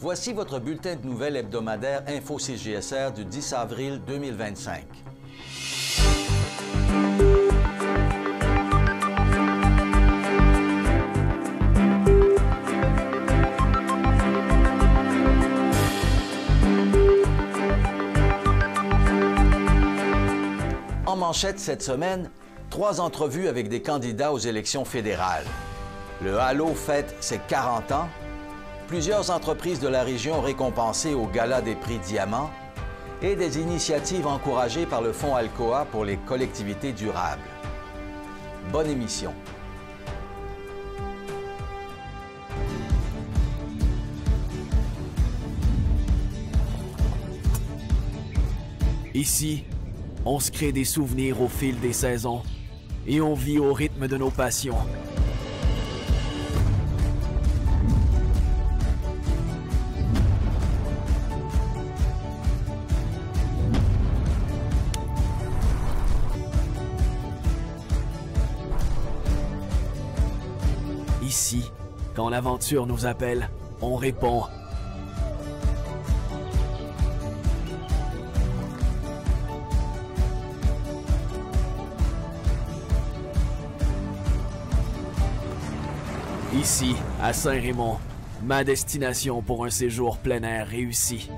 Voici votre bulletin de nouvelles hebdomadaire Info-CJSR du 10 avril 2025. En manchette cette semaine, 3 entrevues avec des candidats aux élections fédérales. Le Halo fête ses 40 ans. Plusieurs entreprises de la région récompensées au Gala des prix Diamant et des initiatives encouragées par le Fonds Alcoa pour les collectivités durables. Bonne émission. Ici, on se crée des souvenirs au fil des saisons et on vit au rythme de nos passions. Ici, quand l'aventure nous appelle, on répond. Ici, à Saint-Raymond, ma destination pour un séjour plein air réussi.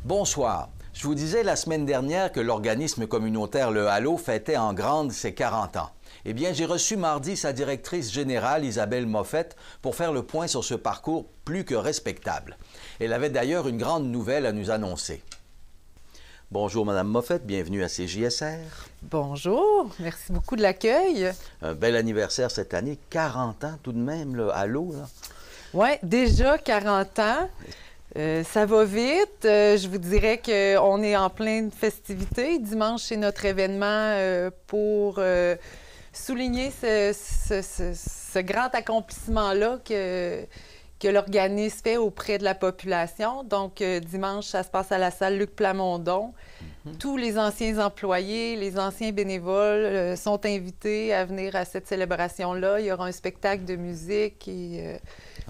Bonsoir. Je vous disais la semaine dernière que l'organisme communautaire Le Halo fêtait en grande ses 40 ans. Eh bien, j'ai reçu mardi sa directrice générale, Isabelle Moffett, pour faire le point sur ce parcours plus que respectable. Elle avait d'ailleurs une grande nouvelle à nous annoncer. Bonjour, Madame Moffett, bienvenue à CJSR. Bonjour, merci beaucoup de l'accueil. Un bel anniversaire cette année, 40 ans tout de même, le Halo, là. Oui, déjà 40 ans. Ça va vite. Je vous dirais qu'on est en pleine festivité. Dimanche, c'est notre événement pour souligner ce grand accomplissement-là que l'organisme fait auprès de la population. Donc, dimanche, ça se passe à la salle Luc Plamondon. Tous les anciens employés, les anciens bénévoles sont invités à venir à cette célébration-là. Il y aura un spectacle de musique et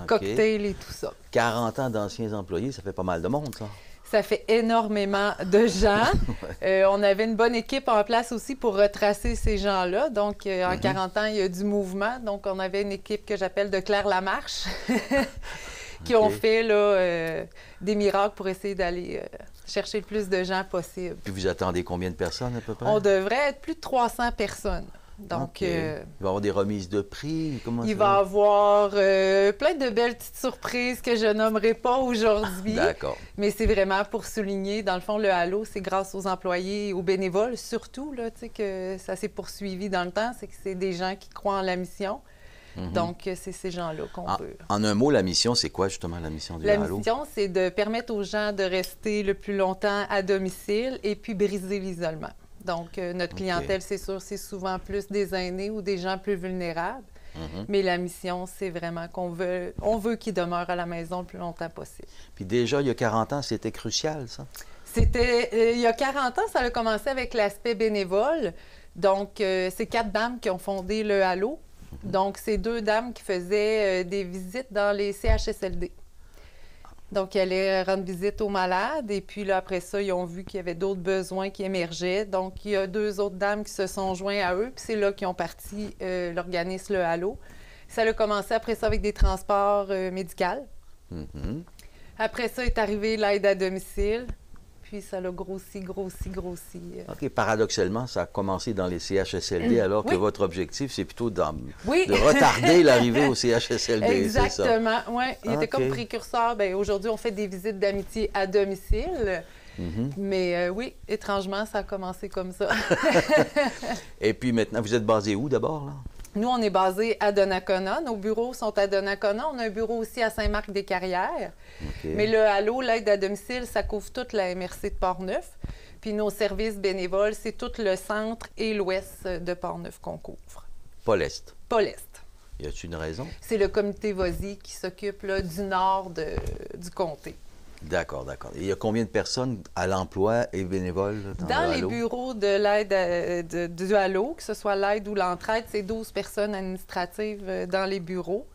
cocktail et tout ça. 40 ans d'anciens employés, ça fait pas mal de monde, ça. Ça fait énormément de gens. On avait une bonne équipe en place aussi pour retracer ces gens-là. Donc, en 40 ans, il y a du mouvement. Donc, on avait une équipe que j'appelle de Claire Lamarche qui ont fait là, des miracles pour essayer d'aller chercher le plus de gens possible. Puis vous attendez combien de personnes à peu près? On devrait être plus de 300 personnes. Donc, il va y avoir des remises de prix? Comment il va y avoir plein de belles petites surprises que je nommerai pas aujourd'hui. D'accord. Mais c'est vraiment pour souligner, dans le fond, le Halo, c'est grâce aux employés et aux bénévoles, surtout, là, tu sais, que ça s'est poursuivi dans le temps. C'est que c'est des gens qui croient en la mission. Donc, c'est ces gens-là qu'on veut. En un mot, la mission, c'est quoi justement la mission du Halo? La mission, c'est de permettre aux gens de rester le plus longtemps à domicile et puis briser l'isolement. Donc, notre clientèle, c'est sûr, c'est souvent plus des aînés ou des gens plus vulnérables. Mais la mission, c'est vraiment qu'on veut qu'ils demeurent à la maison le plus longtemps possible. Puis déjà, il y a 40 ans, c'était crucial, ça? C'était... il y a 40 ans, ça a commencé avec l'aspect bénévole. Donc, c'est 4 dames qui ont fondé le Halo. Donc, c'est 2 dames qui faisaient des visites dans les CHSLD. Donc, ils allaient rendre visite aux malades. Et puis, là, après ça, ils ont vu qu'il y avait d'autres besoins qui émergeaient. Donc, il y a 2 autres dames qui se sont joints à eux. Puis, c'est là qu'ils ont parti l'organisme Le Halo. Ça a commencé après ça avec des transports médicaux. Après ça est arrivé l'aide à domicile. Puis, ça l'a grossi. OK. Paradoxalement, ça a commencé dans les CHSLD, alors que votre objectif, c'est plutôt de retarder l'arrivée au CHSLD. Exactement. Oui. Il était comme précurseur. Bien, aujourd'hui, on fait des visites d'amitié à domicile. Mais oui, étrangement, ça a commencé comme ça. Et puis maintenant, vous êtes basé où d'abord, là? Nous, on est basé à Donnacona. Nos bureaux sont à Donnacona. On a un bureau aussi à Saint-Marc-des-Carrières. Mais le Halo, l'aide à domicile, ça couvre toute la MRC de Portneuf. Puis nos services bénévoles, c'est tout le centre et l'ouest de Portneuf qu'on couvre. Pas l'Est. Pas l'Est. Y a-t-il une raison? C'est le comité VOSI qui s'occupe là, du nord du comté. D'accord, d'accord. Et il y a combien de personnes à l'emploi et bénévoles Dans le les Halo? bureaux de l'aide du Halo, que ce soit l'aide ou l'entraide, c'est 12 personnes administratives dans les bureaux.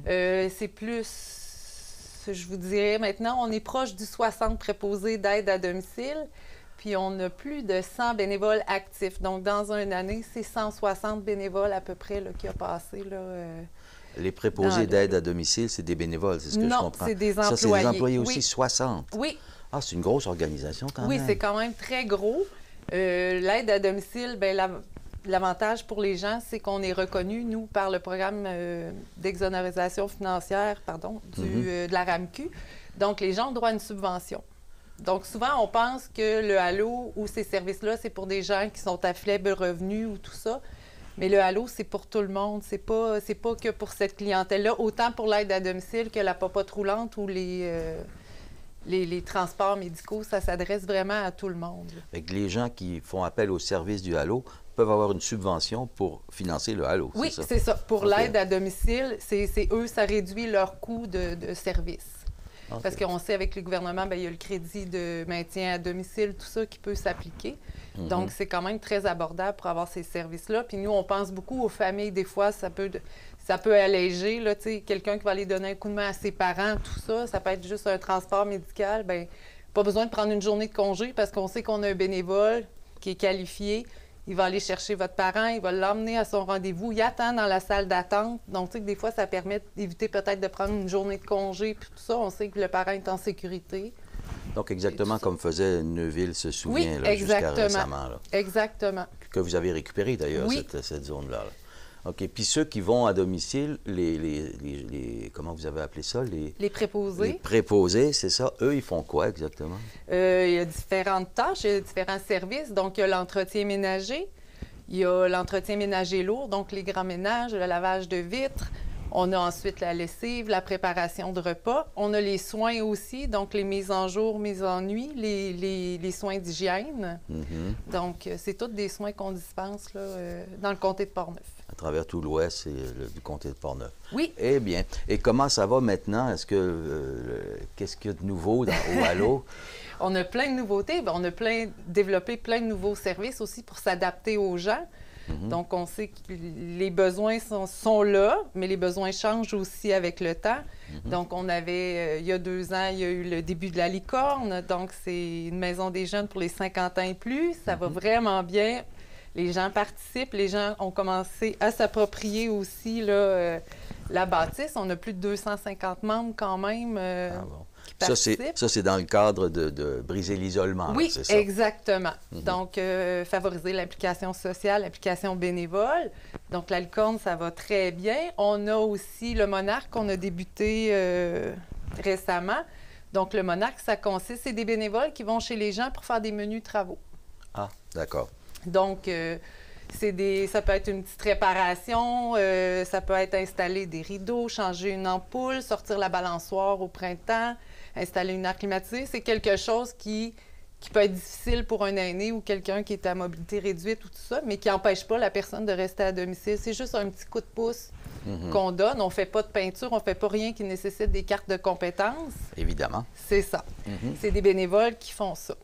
C'est plus, je vous dirais maintenant, on est proche du 60 préposés d'aide à domicile, puis on a plus de 100 bénévoles actifs. Donc, dans une année, c'est 160 bénévoles à peu près là, qui a passé. Là, Les préposés d'aide à domicile, c'est des bénévoles, c'est ce que je comprends. Non, c'est des employés. Ça, c'est des employés aussi, Oui. 60? Oui. Ah, c'est une grosse organisation quand Oui, même. c'est quand même très gros. L'aide à domicile, bien, l'avantage pour les gens, c'est qu'on est reconnu, nous, par le programme d'exonération financière, de la RAMQ. Donc, les gens ont droit à une subvention. Donc, souvent, on pense que le Halo ou ces services-là, c'est pour des gens qui sont à faible revenu ou tout ça. Mais le Halo, c'est pour tout le monde. C'est pas que pour cette clientèle-là, autant pour l'aide à domicile que la popote roulante ou les transports médicaux. Ça s'adresse vraiment à tout le monde. Fait que les gens qui font appel au service du Halo peuvent avoir une subvention pour financer le Halo, oui, c'est ça? c'est ça. Pour OK. l'aide à domicile, c'est eux, ça réduit leur coût de service. OK. Parce qu'on sait, avec le gouvernement, bien, il y a le crédit de maintien à domicile, tout ça qui peut s'appliquer. Donc, c'est quand même très abordable pour avoir ces services-là. Puis nous, on pense beaucoup aux familles. Des fois, ça peut alléger, là, tu sais, quelqu'un qui va aller donner un coup de main à ses parents, tout ça. Ça peut être juste un transport médical. Bien, pas besoin de prendre une journée de congé parce qu'on sait qu'on a un bénévole qui est qualifié. Il va aller chercher votre parent, il va l'emmener à son rendez-vous. Il attend dans la salle d'attente. Donc, tu sais que des fois, ça permet d'éviter peut-être de prendre une journée de congé. Puis tout ça, on sait que le parent est en sécurité. Donc, exactement comme faisait Neuville se souvient Oui, là, jusqu'à exactement. récemment. Là. Exactement. Que vous avez récupéré d'ailleurs, Oui. cette zone-là. Là. OK. Puis ceux qui vont à domicile, comment vous avez appelé ça? Les préposés. Les préposés, c'est ça. Eux, ils font quoi exactement? Il y a différentes tâches, il y a différents services. Donc, il y a l'entretien ménager, il y a l'entretien ménager lourd, donc les grands ménages, le lavage de vitres. On a ensuite la lessive, la préparation de repas. On a les soins aussi, donc les mises en jour, mises en nuit, les soins d'hygiène. Donc, c'est tous des soins qu'on dispense là, dans le comté de Portneuf. À travers tout l'ouest du comté de Portneuf. Oui. Eh bien. Et comment ça va maintenant? Est-ce que qu'est-ce qu'il y a de nouveau au Halo? On a plein de nouveautés. On a développé plein de nouveaux services aussi pour s'adapter aux gens. Donc, on sait que les besoins sont là, mais les besoins changent aussi avec le temps. Donc, on avait, il y a 2 ans, il y a eu le début de la licorne. Donc, c'est une maison des jeunes pour les 50 ans et plus. Ça va vraiment bien. Les gens participent. Les gens ont commencé à s'approprier aussi là, la bâtisse. On a plus de 250 membres quand même. Ah bon. Ça, c'est dans le cadre de briser l'isolement. Oui, c'est ça? exactement. Donc, favoriser l'implication sociale, l'implication bénévole. Donc, la licorne, ça va très bien. On a aussi le monarque qu'on a débuté récemment. Donc, le monarque, ça consiste, c'est des bénévoles qui vont chez les gens pour faire des menus travaux. Ah, d'accord. Donc, ça peut être une petite réparation, ça peut être installer des rideaux, changer une ampoule, sortir la balançoire au printemps, installer une air climatisée. C'est quelque chose qui peut être difficile pour un aîné ou quelqu'un qui est à mobilité réduite ou tout ça, mais qui n'empêche pas la personne de rester à domicile. C'est juste un petit coup de pouce qu'on donne. On ne fait pas de peinture, on ne fait pas rien qui nécessite des cartes de compétences. Évidemment. C'est ça. C'est des bénévoles qui font ça.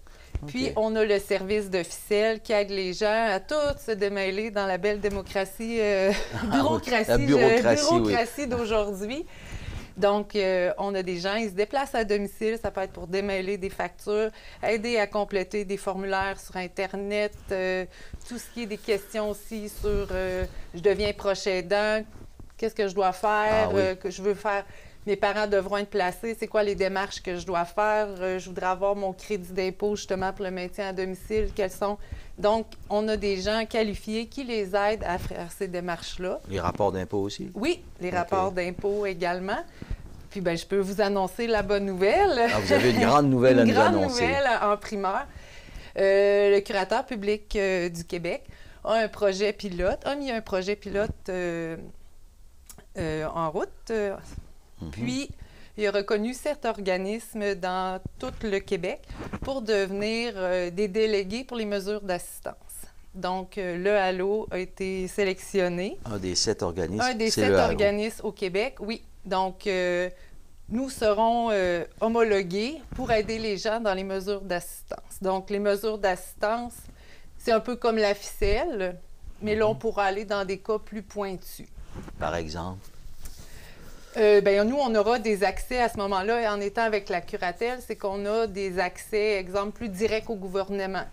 Puis, OK. on a le service de ficelle qui aide les gens à tous se démêler dans la belle démocratie, bureaucratie d'aujourd'hui. Donc, on a des gens, ils se déplacent à domicile, ça peut être pour démêler des factures, aider à compléter des formulaires sur Internet, tout ce qui est des questions aussi sur je deviens proche aidant, qu'est-ce que je dois faire, que je veux faire. Mes parents devront être placés. C'est quoi les démarches que je dois faire? Je voudrais avoir mon crédit d'impôt, justement, pour le maintien à domicile. Quels sont? Donc, on a des gens qualifiés qui les aident à faire ces démarches-là. Les rapports d'impôt aussi? Oui, les rapports d'impôt également. Puis, bien, je peux vous annoncer la bonne nouvelle. Ah, vous avez une grande nouvelle à nous annoncer. Une grande nouvelle en primeur. Le curateur public du Québec a un projet pilote, a mis un projet pilote en route. Puis, il a reconnu 7 organismes dans tout le Québec pour devenir des délégués pour les mesures d'assistance. Donc, le Halo a été sélectionné. Un des 7 organismes. Un des 7 organismes au Québec, oui. Donc, nous serons homologués pour aider les gens dans les mesures d'assistance. Donc, les mesures d'assistance, c'est un peu comme la ficelle, mais là, on pourra aller dans des cas plus pointus. Par exemple? Bien, nous, on aura des accès à ce moment-là, en étant avec la curatelle, c'est qu'on a des accès, exemple, plus directs au gouvernement.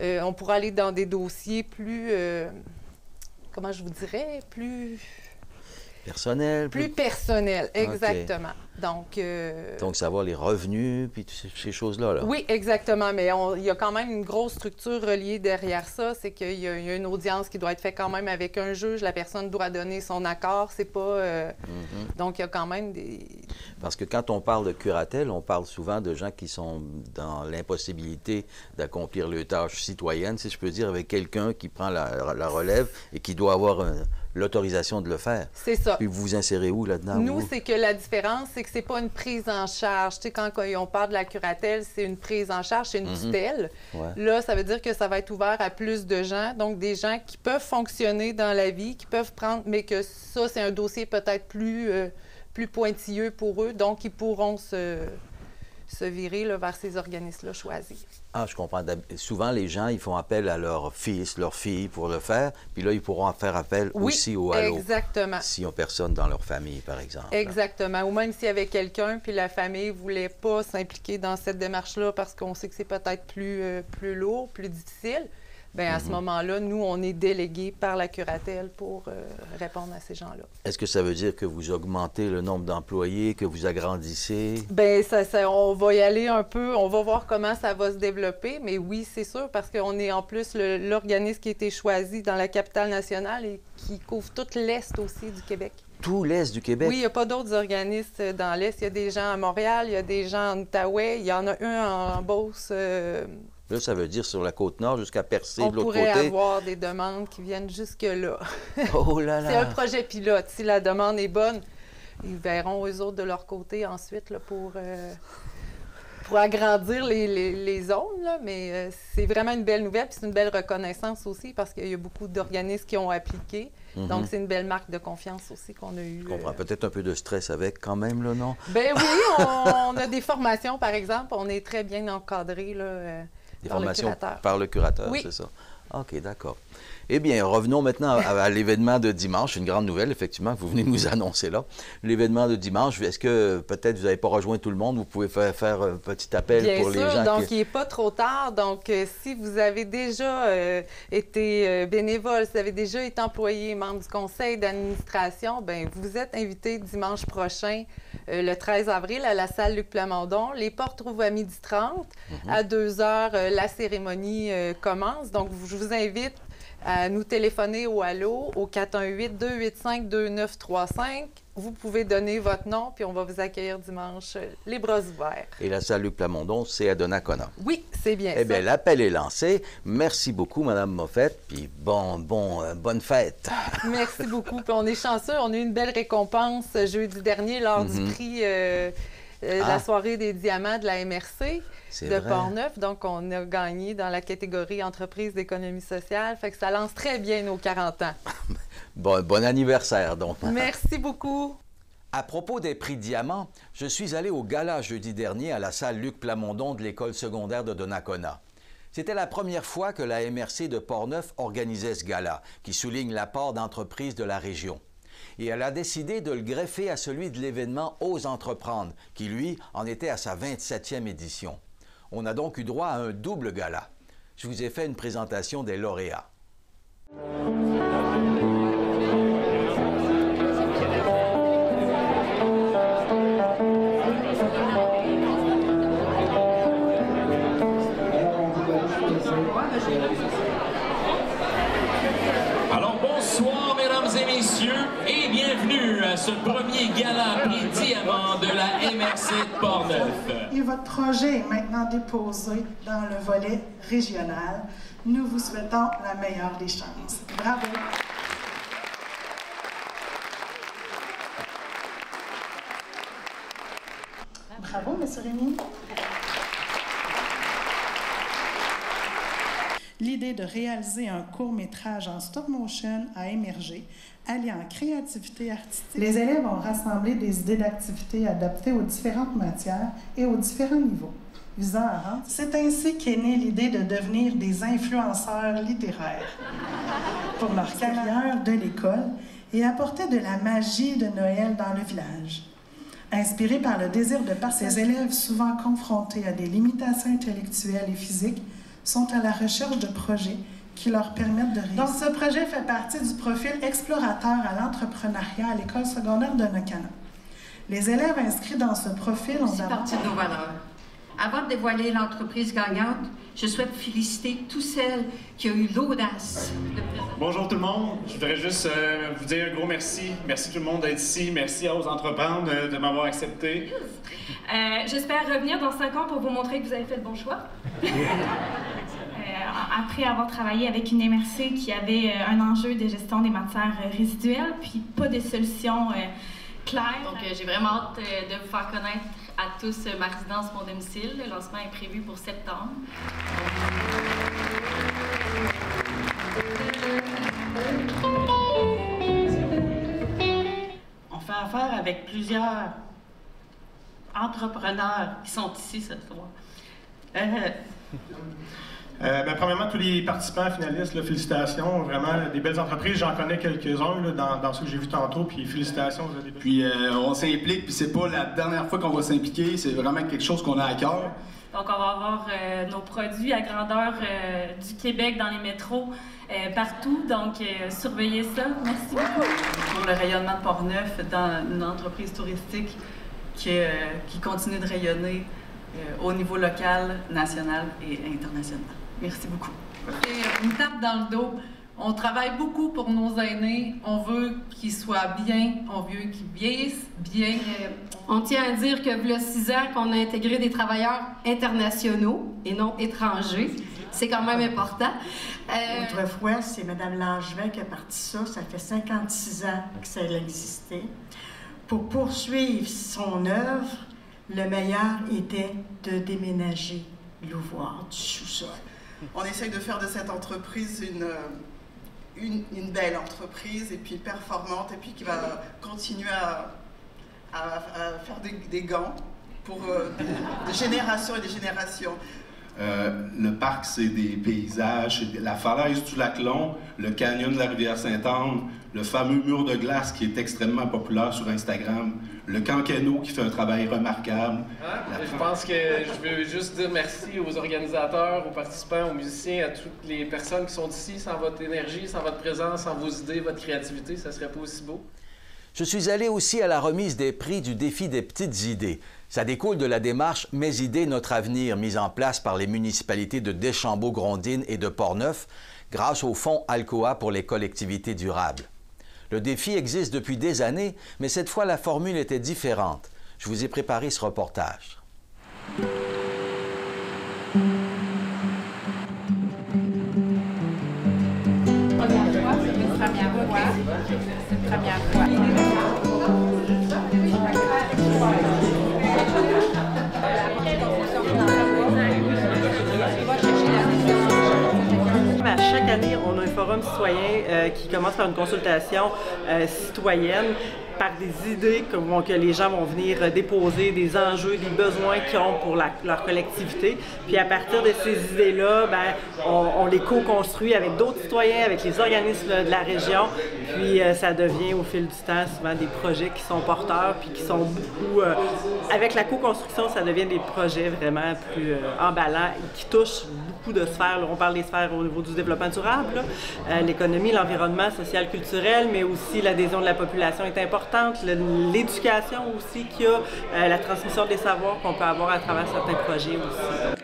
On pourra aller dans des dossiers plus, comment je vous dirais, plus... Personnel? Plus personnel, exactement. Okay. Donc, savoir les revenus, puis ces choses-là. Là. Oui, exactement. Mais il y a quand même une grosse structure reliée derrière ça. C'est qu'il y a une audience qui doit être faite quand même avec un juge. La personne doit donner son accord. C'est pas... Donc, il y a quand même des... Parce que quand on parle de curatelle, on parle souvent de gens qui sont dans l'impossibilité d'accomplir leurs tâches citoyennes, si je peux dire, avec quelqu'un qui prend la relève et qui doit avoir l'autorisation de le faire. C'est ça. Puis vous vous insérez où là-dedans? Nous, c'est que la différence, c'est que c'est pas une prise en charge. Tu sais, quand on parle de la curatelle, c'est une prise en charge, c'est une tutelle. Ouais. Là, ça veut dire que ça va être ouvert à plus de gens, donc des gens qui peuvent fonctionner dans la vie, qui peuvent prendre, mais que ça, c'est un dossier peut-être plus pointilleux pour eux, donc ils pourront se virer là, vers ces organismes-là choisis. Ah, je comprends. Souvent, les gens, ils font appel à leur fils, leur fille pour le faire, puis là, ils pourront faire appel aussi au Allo. Exactement. S'ils n'ont personne dans leur famille, par exemple. Exactement. Ou même s'il y avait quelqu'un, puis la famille ne voulait pas s'impliquer dans cette démarche-là parce qu'on sait que c'est peut-être plus lourd, plus difficile, bien, à ce moment-là, nous, on est délégués par la curatelle pour répondre à ces gens-là. Est-ce que ça veut dire que vous augmentez le nombre d'employés, que vous agrandissez? Bien, on va y aller un peu, on va voir comment ça va se développer, mais oui, c'est sûr, parce qu'on est en plus l'organisme qui a été choisi dans la capitale nationale et qui couvre tout l'Est aussi du Québec. Tout l'Est du Québec? Oui, il n'y a pas d'autres organismes dans l'Est. Il y a des gens à Montréal, il y a des gens en Outaouais, il y en a un en Beauce. Là, ça veut dire sur la Côte-Nord jusqu'à Percé de l'autre côté. On pourrait avoir des demandes qui viennent jusque-là. Oh là là! C'est un projet pilote. Si la demande est bonne, ils verront eux autres de leur côté ensuite là, pour agrandir les zones. Là. Mais c'est vraiment une belle nouvelle. Puis c'est une belle reconnaissance aussi parce qu'il y a beaucoup d'organismes qui ont appliqué. Donc, c'est une belle marque de confiance aussi qu'on a eue. Je comprends. Peut-être un peu de stress avec quand même, là, non? Bien oui, on a des formations, par exemple. On est très bien encadrés, là. Des formations par le curateur, oui. C'est ça? OK, d'accord. Eh bien, revenons maintenant à l'événement de dimanche. Une grande nouvelle, effectivement, que vous venez nous annoncer là. L'événement de dimanche, est-ce que peut-être vous n'avez pas rejoint tout le monde? Vous pouvez faire un petit appel Bien pour sûr, les gens donc il n'est pas trop tard. Donc, si vous avez déjà été bénévole, si vous avez déjà été employé, membre du conseil d'administration, bien, vous êtes invité dimanche prochain, le 13 avril, à la salle Luc Plamondon. Les portes ouvrent à 12h30. À 2h, la cérémonie commence. Donc, je vous invite à nous téléphoner au Allo au 418-285-2935. Vous pouvez donner votre nom, puis on va vous accueillir dimanche les bras ouverts. Et la salle Luc Plamondon, c'est à Donnacona. Oui, c'est bien ça. Eh bien, l'appel est lancé. Merci beaucoup, Mme Moffett, puis bonne fête. Merci beaucoup. Puis on est chanceux. On a eu une belle récompense jeudi dernier lors du prix la soirée des diamants de la MRC de Portneuf. Donc, on a gagné dans la catégorie entreprise d'économie sociale. Fait que ça lance très bien nos 40 ans. Bon anniversaire, donc. Merci beaucoup. À propos des prix Diamant, je suis allé au gala jeudi dernier à la salle Luc Plamondon de l'école secondaire de Donnacona. C'était la première fois que la MRC de Portneuf organisait ce gala, qui souligne l'apport d'entreprises de la région. Et elle a décidé de le greffer à celui de l'événement Ose entreprendre, qui, lui, en était à sa 27e édition. On a donc eu droit à un double gala. Je vous ai fait une présentation des lauréats. Alors, bonsoir, mesdames et messieurs, et bienvenue à ce premier gala prix Diamant de la MRC de Portneuf. Et votre projet est maintenant déposé dans le volet régional. Nous vous souhaitons la meilleure des chances. Bravo! Bravo, M. Rémy. l'idée de réaliser un court-métrage en stop-motion a émergé, alliant créativité artistique. Les élèves ont rassemblé des idées d'activités adaptées aux différentes matières et aux différents niveaux, visant à rendre. C'est ainsi qu'est née l'idée de devenir des influenceurs littéraires pour leur carrière de l'école et apporter de la magie de Noël dans le village. Inspirés par le désir de partager, ces élèves, souvent confrontés à des limitations intellectuelles et physiques, sont à la recherche de projets qui leur permettent de réussir. Donc, ce projet fait partie du profil explorateur à l'entrepreneuriat à l'école secondaire de Nakana. Les élèves inscrits dans ce profil ont d'abord partie de nos valeurs. Avant de dévoiler l'entreprise gagnante, je souhaite féliciter tous celles qui ont eu l'audace de présenter. Bonjour tout le monde, je voudrais juste vous dire un gros merci. Merci tout le monde d'être ici, merci aux entrepreneurs de m'avoir accepté. J'espère revenir dans 5 ans pour vous montrer que vous avez fait le bon choix. Après avoir travaillé avec une MRC qui avait un enjeu de gestion des matières résiduelles, puis pas de solution claire. Donc j'ai vraiment hâte de vous faire connaître à tous ma résidence Mon Domicile. Le lancement est prévu pour septembre. On fait affaire avec plusieurs entrepreneurs qui sont ici ce soir. Premièrement, tous les participants finalistes, là, félicitations. Vraiment, des belles entreprises. J'en connais quelques-uns dans ceux que j'ai vus tantôt. Puis félicitations. Puis on s'implique, puis c'est pas la dernière fois qu'on va s'impliquer. C'est vraiment quelque chose qu'on a à cœur. Donc, on va avoir nos produits à grandeur du Québec dans les métros partout. Donc, surveillez ça. Merci beaucoup. Pour le rayonnement de Portneuf dans une entreprise touristique qui continue de rayonner au niveau local, national et international. Merci beaucoup. Une tape dans le dos. On travaille beaucoup pour nos aînés. On veut qu'ils soient bien. On veut qu'ils vieillissent bien. On tient à dire que il y a 6 ans qu'on a intégré des travailleurs internationaux et non étrangers. C'est quand même important. Autrefois, c'est Mme Langevin qui a parti ça. Ça fait 56 ans que ça existait. Pour poursuivre son œuvre, le meilleur était de déménager l'ouvroir du sous-sol. On essaye de faire de cette entreprise une belle entreprise et puis performante et puis qui va continuer à faire des gants pour des générations et des générations. Le parc, c'est des paysages, c'est la falaise du lac Long, le canyon de la rivière Sainte-Anne, le fameux mur de glace qui est extrêmement populaire sur Instagram, le Cancano qui fait un travail remarquable. Je pense que je veux juste dire merci aux organisateurs, aux participants, aux musiciens, à toutes les personnes qui sont ici. Sans votre énergie, sans votre présence, sans vos idées, votre créativité, ça ne serait pas aussi beau. Je suis allé aussi à la remise des prix du défi des petites idées. Ça découle de la démarche « Mes idées, notre avenir » mise en place par les municipalités de Deschambault-Grondines et de Portneuf grâce au fonds Alcoa pour les collectivités durables. Le défi existe depuis des années, mais cette fois, la formule était différente. Je vous ai préparé ce reportage. Première fois. À chaque année, on a un forum citoyen qui commence par une consultation citoyenne par des idées que les gens vont venir déposer, des enjeux, des besoins qu'ils ont pour leur collectivité. Puis à partir de ces idées-là, on les co-construit avec d'autres citoyens, avec les organismes de la région. Puis ça devient au fil du temps souvent des projets qui sont porteurs, puis qui sont beaucoup... avec la co-construction, ça devient des projets vraiment plus emballants et qui touchent beaucoup de sphères. Là, on parle des sphères au niveau du développement durable, l'économie, l'environnement, social, culturel, mais aussi l'adhésion de la population est importante. L'éducation aussi, qu'il y a la transmission des savoirs qu'on peut avoir à travers certains projets aussi.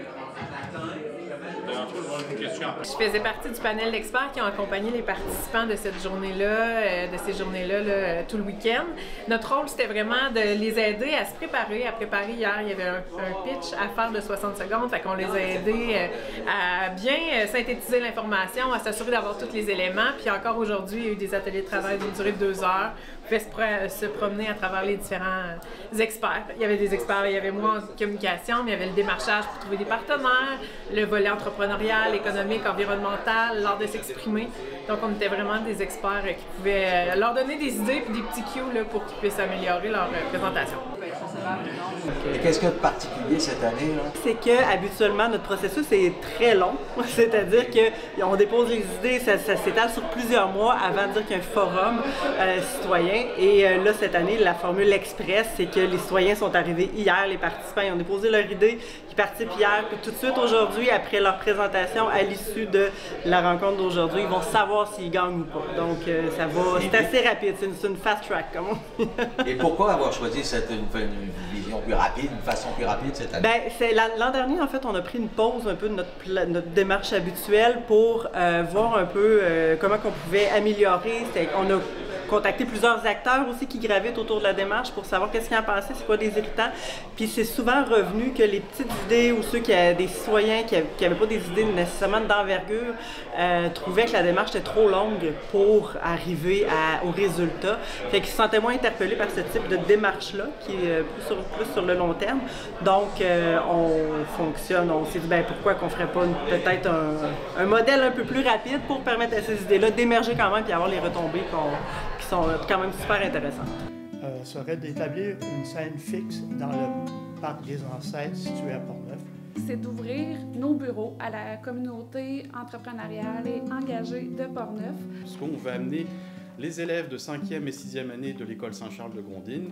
Je faisais partie du panel d'experts qui ont accompagné les participants de cette journée-là, de ces journées-là tout le week-end. Notre rôle, c'était vraiment de les aider à se préparer. À préparer hier, il y avait un pitch à faire de 60 secondes, fait qu'on les a aidés à bien synthétiser l'information, à s'assurer d'avoir tous les éléments. Puis encore aujourd'hui, il y a eu des ateliers de travail d'une durée de 2 heures pouvaient se promener à travers les différents experts. Il y avait des experts, il y avait moi en communication, mais il y avait le démarchage pour trouver des partenaires, le volet entrepreneurial, économique, environnemental, l'art de s'exprimer. Donc, on était vraiment des experts qui pouvaient leur donner des idées et des petits cues là, pour qu'ils puissent améliorer leur présentation. Et qu'est-ce qu'il y a de particulier cette année, là? C'est que habituellement notre processus est très long. C'est-à-dire qu'on dépose les idées, ça s'étale sur plusieurs mois avant de dire qu'il y a un forum citoyen. Et là, cette année, la formule express, c'est que les citoyens sont arrivés hier, les participants, ils ont déposé leur idée, ils participent hier, puis tout de suite aujourd'hui, après leur présentation, à l'issue de la rencontre d'aujourd'hui, ils vont savoir s'ils gagnent ou pas. Donc, ça va, c'est assez rapide, c'est une fast track, comme on dit. Et pourquoi avoir choisi une vision plus rapide, une façon plus rapide cette année? Bien, l'an dernier, en fait, on a pris une pause un peu de notre démarche habituelle pour voir un peu comment on pouvait améliorer. On a contacté plusieurs acteurs aussi qui gravitent autour de la démarche pour savoir qu'est-ce qu'ils en pensaient, c'est quoi des irritants. Puis c'est souvent revenu que les petites idées ou ceux des citoyens qui n'avaient pas des idées nécessairement d'envergure trouvaient que la démarche était trop longue pour arriver au résultat. Fait qu'ils se sentaient moins interpellés par ce type de démarche-là qui est plus sur le long terme. Donc on s'est dit pourquoi qu'on ferait pas peut-être un modèle un peu plus rapide pour permettre à ces idées-là d'émerger quand même et avoir les retombées qui sont quand même super intéressantes. Serait d'établir une scène fixe dans le parc des Ancêtres situé à Portneuf. C'est d'ouvrir nos bureaux à la communauté entrepreneuriale et engagée de Portneuf. Parce qu'on veut amener les élèves de 5e et 6e année de l'école Saint-Charles de Gondine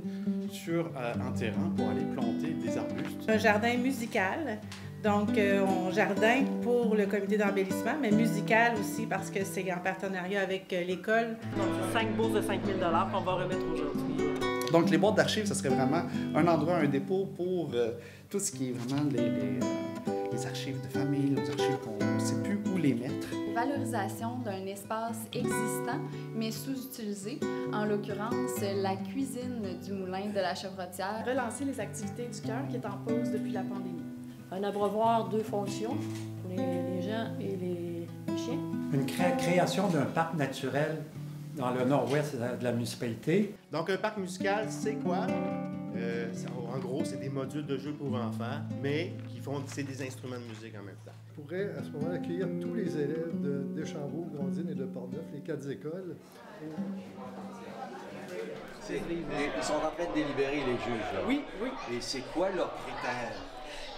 sur un terrain pour aller planter des arbustes. Un jardin musical. Donc, on jardin pour le comité d'embellissement, mais musical aussi parce que c'est en partenariat avec l'école. Donc, c'est 5 bourses de 5 000 $ qu'on va remettre aujourd'hui. Donc, les boîtes d'archives, ce serait vraiment un endroit, un dépôt pour tout ce qui est vraiment les archives de famille, les archives qu'on ne sait plus où les mettre. Valorisation d'un espace existant, mais sous-utilisé, en l'occurrence la cuisine du moulin de la Chevrotière. Relancer les activités du cœur qui est en pause depuis la pandémie. Un abreuvoir, 2 fonctions, pour les gens et les chiens. Une création d'un parc naturel dans le nord-ouest de la municipalité. Donc, un parc musical, c'est quoi? En gros, c'est des modules de jeux pour enfants, mais c'est des instruments de musique en même temps. On pourrait à ce moment accueillir tous les élèves de Deschambault, Gondine et de Portneuf, les 4 écoles. Ils sont en train de délibérer, les juges. Là. Oui, oui. Et c'est quoi leurs critères?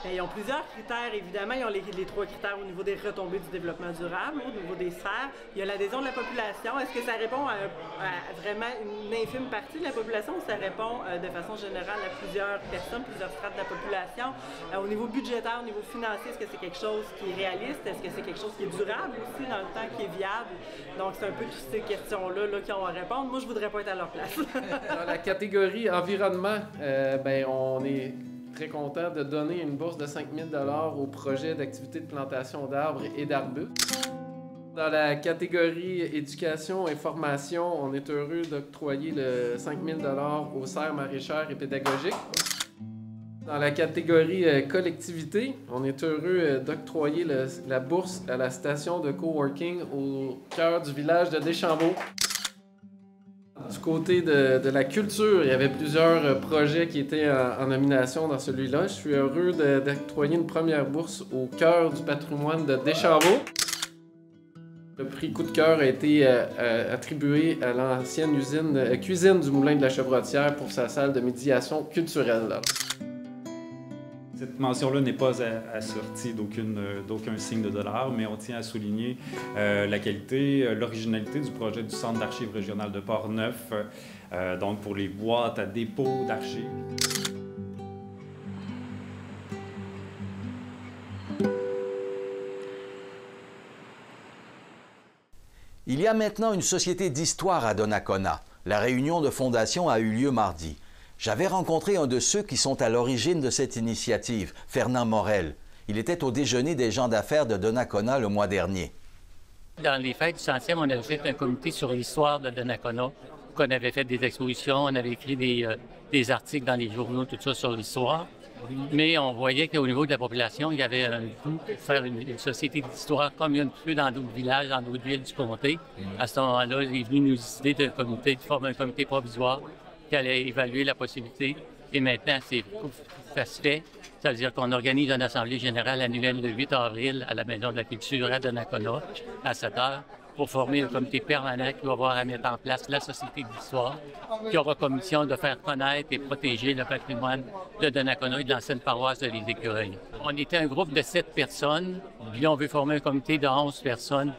Bien, ils ont plusieurs critères, évidemment. Ils ont les 3 critères au niveau des retombées du développement durable, au niveau des sphères. Il y a l'adhésion de la population. Est-ce que ça répond à vraiment une infime partie de la population ou ça répond de façon générale à plusieurs personnes, plusieurs strates de la population? Au niveau budgétaire, au niveau financier, est-ce que c'est quelque chose qui est réaliste? Est-ce que c'est quelque chose qui est durable aussi dans le temps, qui est viable? Donc, c'est un peu toutes ces questions-là qui ont à répondre. Moi, je voudrais pas être à leur place. Dans la catégorie environnement, on est très content de donner une bourse de 5 000 $ au projet d'activité de plantation d'arbres et d'arbustes. Dans la catégorie éducation et formation, on est heureux d'octroyer le 5 000 $ aux serres maraîchères et pédagogiques. Dans la catégorie collectivité, on est heureux d'octroyer la bourse à la station de coworking au cœur du village de Deschambault. Du côté de la culture, il y avait plusieurs projets qui étaient en nomination dans celui-là. Je suis heureux d'octroyer une première bourse au cœur du patrimoine de Deschambault. Le prix coup de cœur a été attribué à l'ancienne cuisine du moulin de la Chevrotière pour sa salle de médiation culturelle. Cette mention-là n'est pas assortie d'aucun signe de dollar, mais on tient à souligner la qualité, l'originalité du projet du Centre d'archives régional de Portneuf, donc pour les boîtes à dépôt d'archives. Il y a maintenant une société d'histoire à Donnacona. La réunion de fondation a eu lieu mardi. J'avais rencontré un de ceux qui sont à l'origine de cette initiative, Fernand Morel. Il était au déjeuner des gens d'affaires de Donnacona le mois dernier. Dans les fêtes du 100e, on avait fait un comité sur l'histoire de Donnacona. On avait fait des expositions, on avait écrit des articles dans les journaux, tout ça sur l'histoire. Mais on voyait qu'au niveau de la population, il y avait un goût pour faire une société d'histoire comme il y a un peu dans d'autres villages, dans d'autres villes du comté. À ce moment-là, il est venu nous décider de former un comité provisoire qui allait évaluer la possibilité. Et maintenant, ça se fait. Ça veut dire qu'on organise une assemblée générale annuelle le 8 avril à la Maison de la Culture à Donnacona, à 7 h, pour former un comité permanent qui va avoir à mettre en place la Société d'histoire, qui aura comme mission de faire connaître et protéger le patrimoine de Donnacona et de l'ancienne paroisse de Les Écureuils. On était un groupe de 7 personnes, puis on veut former un comité de 11 personnes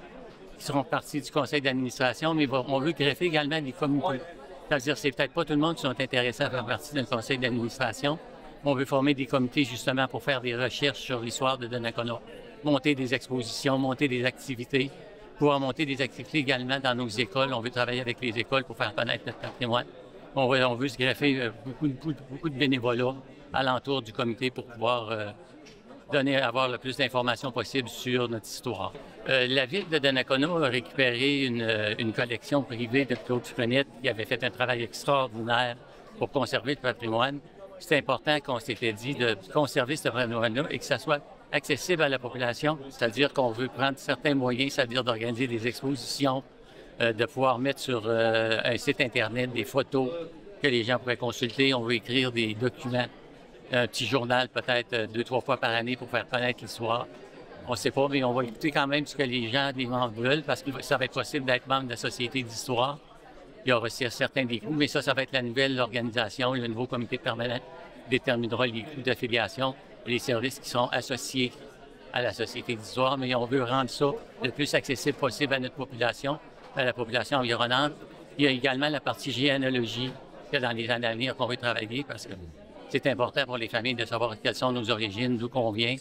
qui seront parties du conseil d'administration, mais on veut greffer également des comités. C'est-à-dire, c'est peut-être pas tout le monde qui sont intéressés à faire partie d'un conseil d'administration. On veut former des comités justement pour faire des recherches sur l'histoire de Donnacona, monter des expositions, monter des activités, pouvoir monter des activités également dans nos écoles. On veut travailler avec les écoles pour faire connaître notre patrimoine. On veut se greffer beaucoup de bénévolat alentour du comité pour pouvoir avoir le plus d'informations possible sur notre histoire. La ville de Donnacona a récupéré une collection privée de Claude Frenette qui avait fait un travail extraordinaire pour conserver le patrimoine. C'est important qu'on s'était dit de conserver ce patrimoine-là et que ça soit accessible à la population, c'est-à-dire qu'on veut prendre certains moyens, c'est-à-dire d'organiser des expositions, de pouvoir mettre sur un site Internet des photos que les gens pourraient consulter. On veut écrire des documents, un petit journal peut-être 2-3 fois par année pour faire connaître l'histoire. On ne sait pas, mais on va écouter quand même ce que les gens, les membres veulent, parce que ça va être possible d'être membre de la Société d'histoire. Il y aura aussi certains des coûts, mais ça va être la nouvelle organisation. Le nouveau comité permanent déterminera les coûts d'affiliation et les services qui sont associés à la Société d'histoire, mais on veut rendre ça le plus accessible possible à notre population, à la population environnante. Il y a également la partie généalogie que dans les années à venir qu'on veut travailler, parce que c'est important pour les familles de savoir quelles sont nos origines, d'où on vient.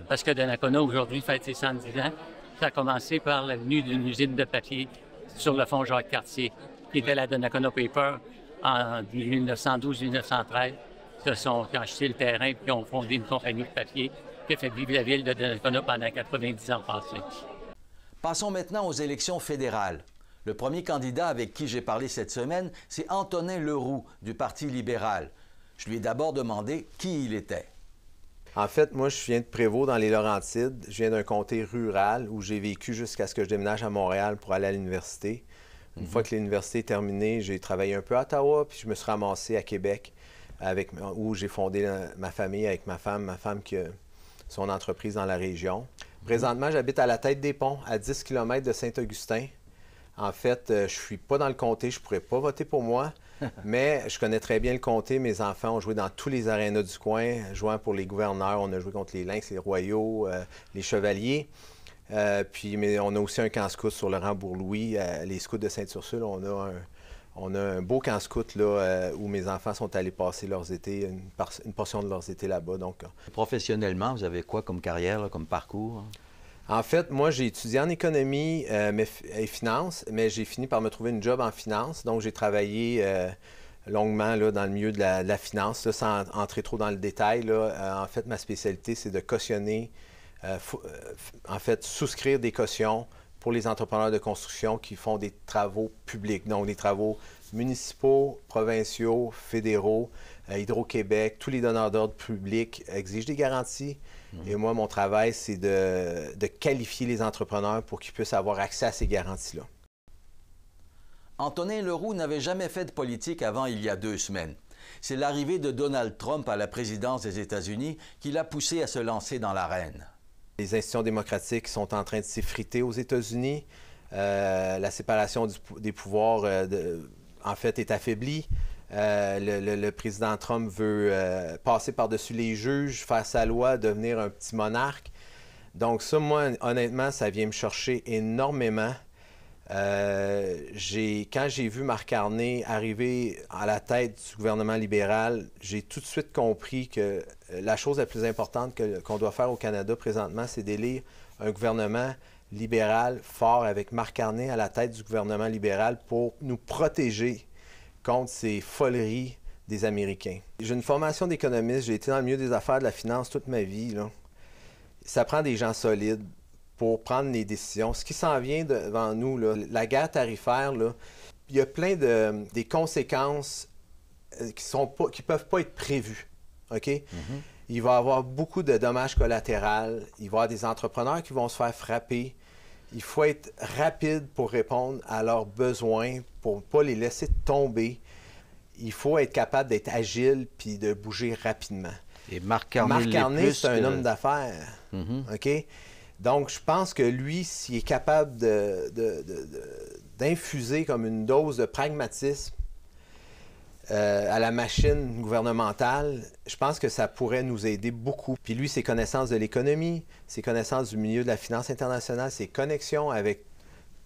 Parce que Donnacona, aujourd'hui, fête ses 110 ans. Ça a commencé par la venue d'une usine de papier sur le fond Jacques-Cartier, qui était la Donnacona Paper en 1912-1913. Ils ont acheté le terrain et ont fondé une compagnie de papier qui a fait vivre la ville de Donnacona pendant 90 ans passés. Passons maintenant aux élections fédérales. Le premier candidat avec qui j'ai parlé cette semaine, c'est Antonin Leroux, du Parti libéral. Je lui ai d'abord demandé qui il était. En fait, moi, je viens de Prévost dans les Laurentides. Je viens d'un comté rural où j'ai vécu jusqu'à ce que je déménage à Montréal pour aller à l'université. Une fois que l'université est terminée, j'ai travaillé un peu à Ottawa, puis je me suis ramassé à Québec, où j'ai fondé ma famille avec ma femme qui a son entreprise dans la région. Présentement, j'habite à la Tête-des-Ponts, à 10 km de Saint-Augustin. En fait, je ne suis pas dans le comté, je ne pourrais pas voter pour moi, mais je connais très bien le comté. Mes enfants ont joué dans tous les arénas du coin, jouant pour les gouverneurs. On a joué contre les Lynx, les Royaux, les Chevaliers. Mais on a aussi un camp scout sur Laurent-Bourlouis, les scouts de Sainte-Ursule. On a un beau camp scout là, où mes enfants sont allés passer leurs étés, une portion de leurs étés là-bas. Donc, professionnellement, vous avez quoi comme carrière, là, comme parcours? En fait, moi, j'ai étudié en économie et finance, mais j'ai fini par me trouver une job en finance. Donc, j'ai travaillé longuement là, dans le milieu de la finance, là, sans entrer trop dans le détail. Là. En fait, ma spécialité, c'est de cautionner, souscrire des cautions pour les entrepreneurs de construction qui font des travaux publics, donc des travaux municipaux, provinciaux, fédéraux, Hydro-Québec, tous les donneurs d'ordre publics exigent des garanties. Et moi, mon travail, c'est de qualifier les entrepreneurs pour qu'ils puissent avoir accès à ces garanties-là. Antonin Leroux n'avait jamais fait de politique avant il y a 2 semaines. C'est l'arrivée de Donald Trump à la présidence des États-Unis qui l'a poussé à se lancer dans l'arène. Les institutions démocratiques sont en train de s'effriter aux États-Unis. La séparation des pouvoirs, en fait, est affaiblie. Le président Trump veut passer par-dessus les juges, faire sa loi, devenir un petit monarque. Donc ça, moi, honnêtement, ça vient me chercher énormément. Quand j'ai vu Marc Carney arriver à la tête du gouvernement libéral, j'ai tout de suite compris que la chose la plus importante qu'on doit faire au Canada présentement, c'est d'élire un gouvernement libéral fort avec Marc Carney à la tête du gouvernement libéral pour nous protéger contre ces foleries des Américains. J'ai une formation d'économiste, j'ai été dans le milieu des affaires, de la finance toute ma vie. Là. Ça prend des gens solides pour prendre les décisions. Ce qui s'en vient devant nous, là, la guerre tarifaire, là, il y a plein des conséquences qui peuvent pas être prévues. OK? il va y avoir beaucoup de dommages collatéraux, il va y avoir des entrepreneurs qui vont se faire frapper. Il faut être rapide pour répondre à leurs besoins, pour ne pas les laisser tomber. Il faut être capable d'être agile puis de bouger rapidement. Et Marc Carné, c'est un homme d'affaires. OK? Donc, je pense que lui, s'il est capable d'infuser comme une dose de pragmatisme à la machine gouvernementale, je pense que ça pourrait nous aider beaucoup. Puis lui, ses connaissances de l'économie, ses connaissances du milieu de la finance internationale, ses connexions avec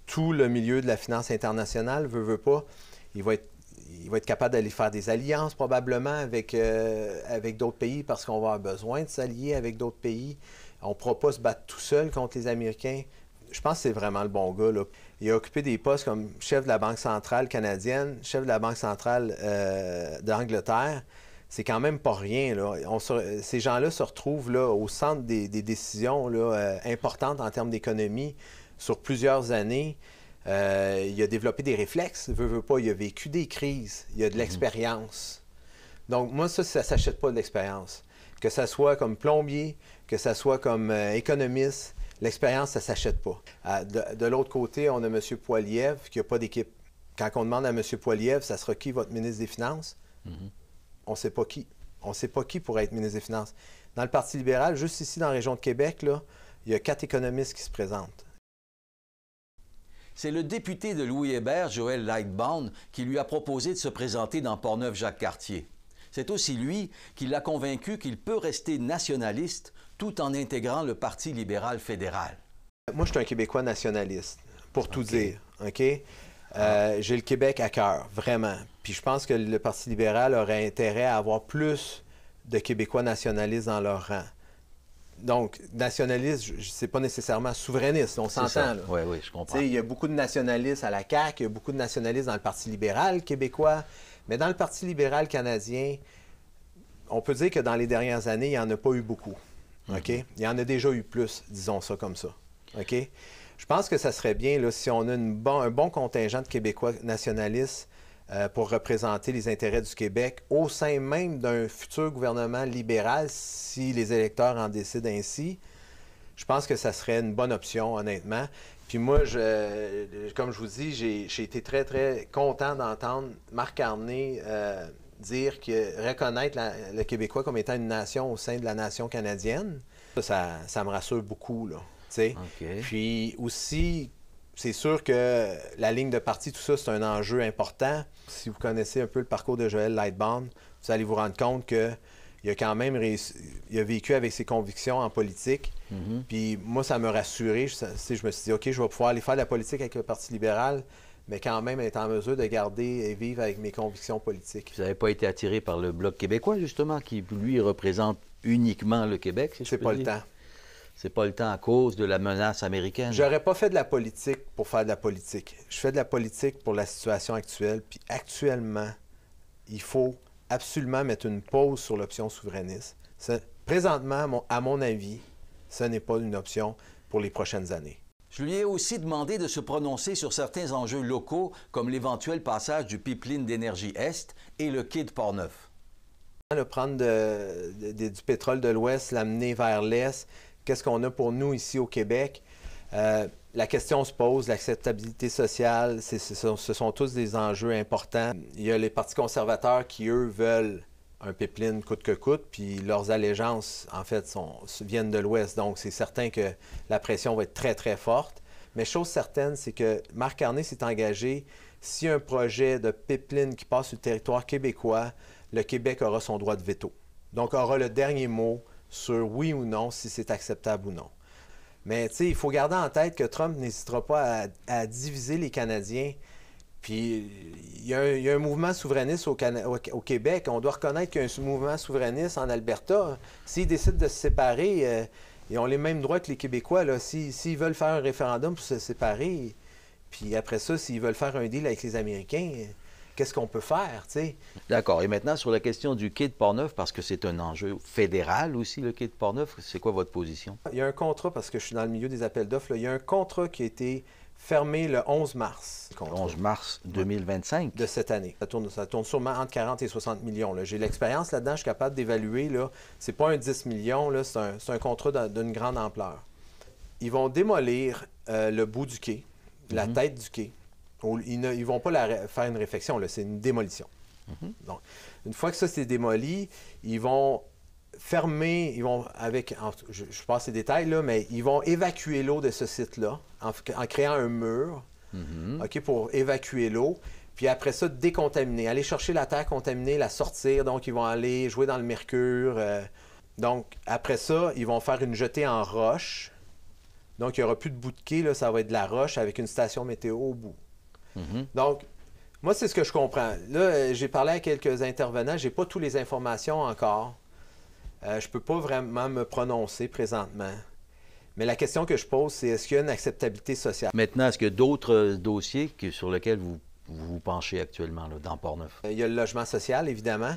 tout le milieu de la finance internationale, veut pas, il va être capable d'aller faire des alliances probablement avec d'autres pays parce qu'on va avoir besoin de s'allier avec d'autres pays. On ne pourra pas se battre tout seul contre les Américains. Je pense que c'est vraiment le bon gars, là. Il a occupé des postes comme chef de la Banque centrale canadienne, chef de la Banque centrale d'Angleterre. C'est quand même pas rien, là. Ces gens-là se retrouvent là, au centre des décisions là, importantes en termes d'économie sur plusieurs années. Il a développé des réflexes, veut pas, il a vécu des crises, il a de l'expérience. Donc moi, ça s'achète pas de l'expérience. Que ça soit comme plombier, que ça soit comme économiste, l'expérience, ça s'achète pas. De l'autre côté, on a M. Poilievre qui n'a pas d'équipe. Quand on demande à M. Poilievre, ça sera qui votre ministre des Finances? On ne sait pas qui. On ne sait pas qui pourrait être ministre des Finances. Dans le Parti libéral, juste ici dans la région de Québec, là, il y a 4 économistes qui se présentent. C'est le député de Louis-Hébert, Joël Lightbound, qui lui a proposé de se présenter dans Portneuf-Jacques-Cartier. C'est aussi lui qui l'a convaincu qu'il peut rester nationaliste tout en intégrant le Parti libéral fédéral. Moi, je suis un Québécois nationaliste, pour tout dire. OK? J'ai le Québec à cœur, vraiment. Puis je pense que le Parti libéral aurait intérêt à avoir plus de Québécois nationalistes dans leur rang. Donc, nationaliste, c'est pas nécessairement souverainiste, on s'entend. Oui, oui, je comprends. Il y a beaucoup de nationalistes à la CAQ, il y a beaucoup de nationalistes dans le Parti libéral québécois, mais dans le Parti libéral canadien, on peut dire que dans les dernières années, il n'y en a pas eu beaucoup. OK? Il y en a déjà eu plus, disons ça comme ça. OK? Je pense que ça serait bien là, si on a un bon contingent de Québécois nationalistes pour représenter les intérêts du Québec au sein même d'un futur gouvernement libéral, si les électeurs en décident ainsi. Je pense que ça serait une bonne option, honnêtement. Puis moi, comme je vous dis, j'ai été très, très content d'entendre Marc Carné dire que reconnaître le Québécois comme étant une nation au sein de la nation canadienne, ça me rassure beaucoup, là. Okay. Puis aussi, c'est sûr que la ligne de parti, tout ça, c'est un enjeu important. Si vous connaissez un peu le parcours de Joël Lightbound, vous allez vous rendre compte qu'il a quand même il a vécu avec ses convictions en politique. Puis moi, ça m'a rassuré. Je me suis dit, OK, je vais pouvoir aller faire de la politique avec le Parti libéral, mais quand même être en mesure de garder et vivre avec mes convictions politiques. Vous n'avez pas été attiré par le Bloc québécois, justement, qui, lui, représente uniquement le Québec, si je peux dire? C'est pas le temps. C'est pas le temps à cause de la menace américaine? J'aurais pas fait de la politique pour faire de la politique. Je fais de la politique pour la situation actuelle. Puis actuellement, il faut absolument mettre une pause sur l'option souverainiste. Présentement, à mon avis, ce n'est pas une option pour les prochaines années. Je lui ai aussi demandé de se prononcer sur certains enjeux locaux, comme l'éventuel passage du pipeline d'énergie Est et le quai de Portneuf. Prendre du pétrole de l'Ouest, l'amener vers l'Est, qu'est-ce qu'on a pour nous ici au Québec? La question se pose, l'acceptabilité sociale, ce sont tous des enjeux importants. Il y a les partis conservateurs qui, eux, veulent un pipeline coûte que coûte, puis leurs allégeances, en fait, viennent de l'Ouest. Donc, c'est certain que la pression va être très, très forte. Mais chose certaine, c'est que Marc Carné s'est engagé, s'il y a un projet de pipeline qui passe sur le territoire québécois, le Québec aura son droit de veto. Donc, aura le dernier mot sur oui ou non, si c'est acceptable ou non. Mais, tu sais, il faut garder en tête que Trump n'hésitera pas à diviser les Canadiens. Puis, il y a un mouvement souverainiste au Québec. On doit reconnaître qu'il y a un mouvement souverainiste en Alberta. S'ils décident de se séparer, ils ont les mêmes droits que les Québécois. S'ils veulent faire un référendum pour se séparer, puis après ça, s'ils veulent faire un deal avec les Américains, qu'est-ce qu'on peut faire, tu sais? D'accord. Et maintenant, sur la question du quai de Portneuf, parce que c'est un enjeu fédéral aussi, le quai de Portneuf, c'est quoi votre position? Il y a un contrat, parce que je suis dans le milieu des appels d'offres, il y a un contrat qui a été fermer le 11 mars. Le 11 mars 2025? De cette année. Ça tourne sûrement entre 40 et 60 millions. J'ai l'expérience là-dedans, je suis capable d'évaluer. C'est pas un 10 millions, c'est un contrat d'une grande ampleur. Ils vont démolir le bout du quai, la tête du quai. Ils ne vont pas faire une réfection, c'est une démolition. Donc, une fois que ça c'est démoli, ils vont fermer, je passe ces détails, là, mais ils vont évacuer l'eau de ce site-là en créant un mur pour évacuer l'eau. Puis après ça, décontaminer, aller chercher la terre contaminée, la sortir. Donc, ils vont aller jouer dans le mercure. Donc, après ça, ils vont faire une jetée en roche. Donc, il n'y aura plus de bout de quai, là, ça va être de la roche avec une station météo au bout. Donc, moi, c'est ce que je comprends. Là, j'ai parlé à quelques intervenants, je n'ai pas toutes les informations encore. Je ne peux pas vraiment me prononcer présentement. Mais la question que je pose, c'est est-ce qu'il y a une acceptabilité sociale? Maintenant, est-ce qu'il y a d'autres dossiers sur lesquels vous vous penchez actuellement là, dans Portneuf? Il y a le logement social, évidemment.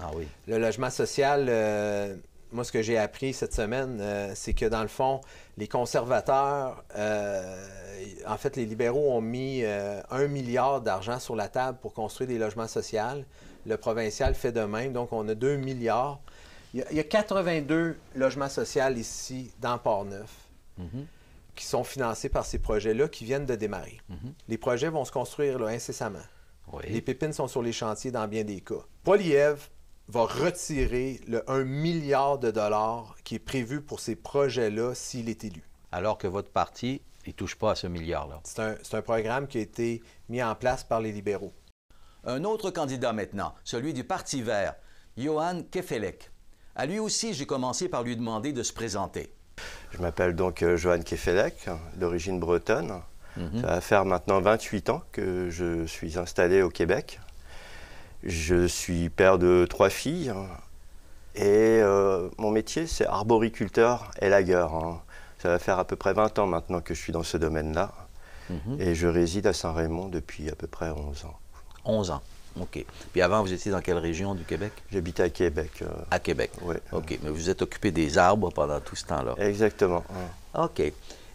Ah oui. Le logement social, moi, ce que j'ai appris cette semaine, c'est que dans le fond, les conservateurs, en fait, les libéraux ont mis 1 milliard d'argent sur la table pour construire des logements sociaux. Le provincial fait de même, donc on a 2 milliards. Il y a 82 logements sociaux ici, dans Portneuf, qui sont financés par ces projets-là, qui viennent de démarrer. Les projets vont se construire là, incessamment. Oui. Les pépines sont sur les chantiers dans bien des cas. Poilievre va retirer le 1 milliard de dollars qui est prévu pour ces projets-là s'il est élu. Alors que votre parti, il ne touche pas à ce milliard-là. C'est un programme qui a été mis en place par les libéraux. Un autre candidat maintenant, celui du Parti vert, Johan Kefelec. À lui aussi, j'ai commencé par lui demander de se présenter. Je m'appelle donc Johan Kefelec, d'origine bretonne. Ça va faire maintenant 28 ans que je suis installé au Québec. Je suis père de 3 filles et mon métier, c'est arboriculteur élagueur. Ça va faire à peu près 20 ans maintenant que je suis dans ce domaine-là. Et je réside à Saint-Raymond depuis à peu près 11 ans. 11 ans, OK. Puis avant, vous étiez dans quelle région du Québec? J'habitais à Québec. À Québec? Oui. OK, mais vous êtes occupé des arbres pendant tout ce temps-là? Exactement. OK.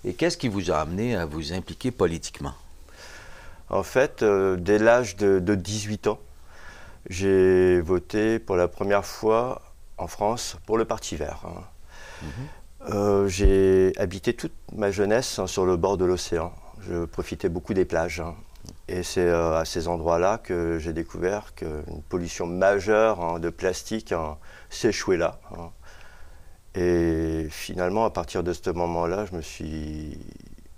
Et qu'est-ce qui vous a amené à vous impliquer politiquement? En fait, dès l'âge de 18 ans, j'ai voté pour la première fois en France pour le Parti vert. J'ai habité toute ma jeunesse sur le bord de l'océan. Je profitais beaucoup des plages. Et c'est à ces endroits-là que j'ai découvert qu'une pollution majeure de plastique s'échouait là. Et finalement, à partir de ce moment-là, je me suis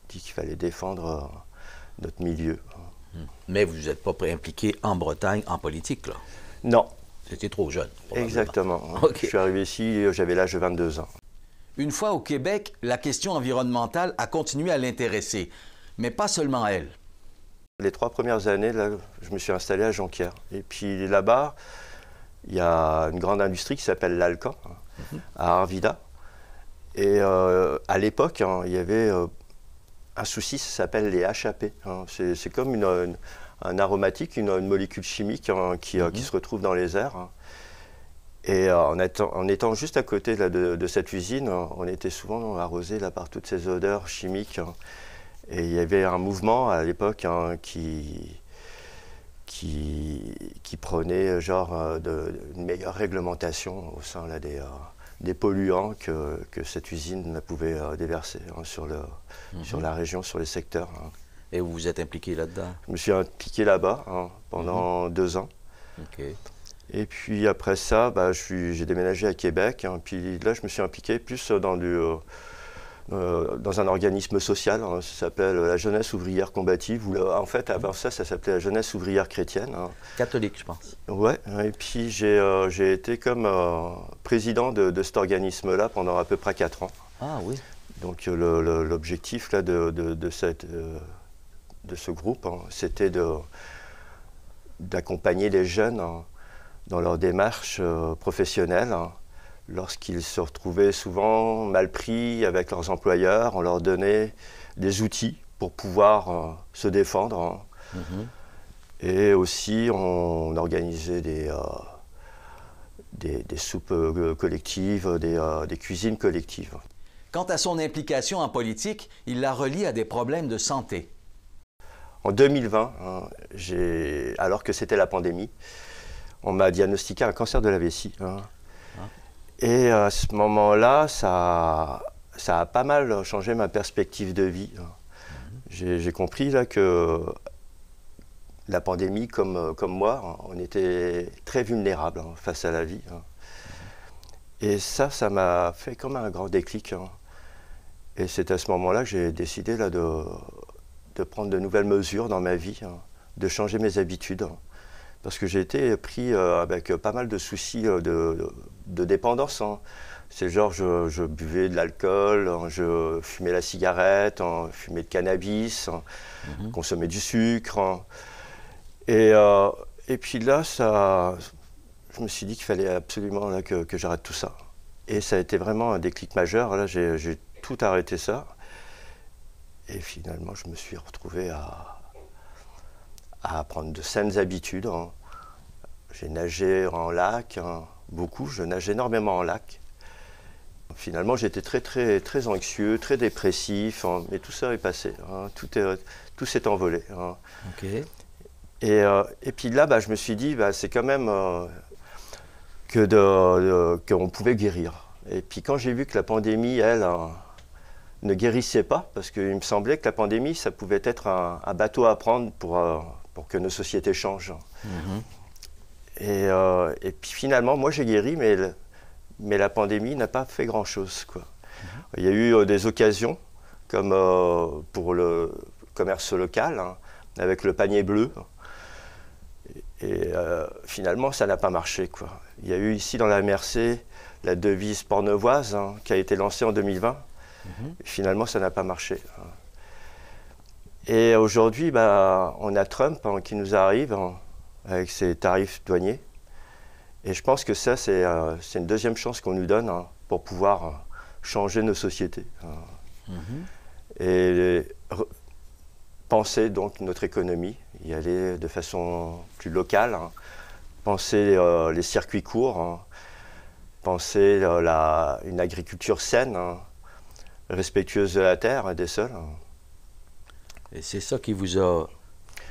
dit qu'il fallait défendre notre milieu. Mais vous n'êtes pas impliqué en Bretagne en politique, là? Non. C'était trop jeune. Exactement. Okay. Je suis arrivé ici, j'avais l'âge de 22 ans. Une fois au Québec, la question environnementale a continué à l'intéresser, mais pas seulement elle. Les 3 premières années, là, je me suis installé à Jonquière. Et puis là-bas, il y a une grande industrie qui s'appelle l'Alcan, à Arvida. Et à l'époque, il y avait un souci, ça s'appelle les HAP. C'est comme un aromatique, une molécule chimique qui se retrouve dans les airs. Et en étant juste à côté de cette usine, on était souvent arrosé là, par toutes ces odeurs chimiques. Et il y avait un mouvement à l'époque qui prenait genre une meilleure réglementation au sein là, des polluants que cette usine pouvait déverser sur la région, sur les secteurs. Et vous vous êtes impliqué là-dedans? Je me suis impliqué là-bas pendant 2 ans. OK. Et puis après ça, j'ai déménagé à Québec. Puis là, je me suis impliqué plus dans un organisme social, ça s'appelle la Jeunesse ouvrière combative, ou en fait, avant ça s'appelait la Jeunesse ouvrière chrétienne. Catholique, je pense. Ouais, et puis j'ai été comme président de cet organisme-là pendant à peu près 4 ans. Ah oui. Donc l'objectif là, de ce groupe, c'était d'accompagner les jeunes dans leur démarche professionnelle. Lorsqu'ils se retrouvaient souvent mal pris avec leurs employeurs, on leur donnait des outils pour pouvoir se défendre. Et aussi, on organisait des soupes collectives, des cuisines collectives. Quant à son implication en politique, il la relie à des problèmes de santé. en 2020, alors que c'était la pandémie, on m'a diagnostiqué un cancer de la vessie. Et à ce moment-là, ça a pas mal changé ma perspective de vie. J'ai compris là, que la pandémie, comme moi, on était très vulnérables face à la vie. Et ça m'a fait comme un grand déclic. Et c'est à ce moment-là que j'ai décidé là, de prendre de nouvelles mesures dans ma vie, de changer mes habitudes. Parce que j'ai été pris avec pas mal de soucis de dépendance. C'est genre, je buvais de l'alcool, je fumais la cigarette, je fumais de cannabis, consommais du sucre. Et puis là, je me suis dit qu'il fallait absolument là, que j'arrête tout ça. Et ça a été vraiment un déclic majeur. Là, j'ai tout arrêté ça. Et finalement, je me suis retrouvé à prendre de saines habitudes. J'ai nagé en lac, beaucoup. Je nage énormément en lac. Finalement, j'étais très anxieux, très dépressif, mais tout ça est passé. Tout s'est envolé. Okay. Et puis là, je me suis dit, c'est quand même qu'on pouvait guérir. Et puis quand j'ai vu que la pandémie, elle, ne guérissait pas, parce qu'il me semblait que la pandémie, ça pouvait être un bateau à prendre pour que nos sociétés changent. Et puis finalement, moi j'ai guéri, mais la pandémie n'a pas fait grand-chose, quoi. Il y a eu des occasions, comme pour le commerce local, avec le panier bleu. Et finalement, ça n'a pas marché, quoi. Il y a eu ici dans la MRC la devise portneuvoise qui a été lancée en 2020. Et finalement, ça n'a pas marché. Et aujourd'hui, on a Trump qui nous arrive avec ses tarifs douaniers. Et je pense que ça, c'est une deuxième chance qu'on nous donne pour pouvoir changer nos sociétés. Et penser donc notre économie, y aller de façon plus locale, penser les circuits courts, penser une agriculture saine, respectueuse de la terre et des sols. Et c'est ça qui vous a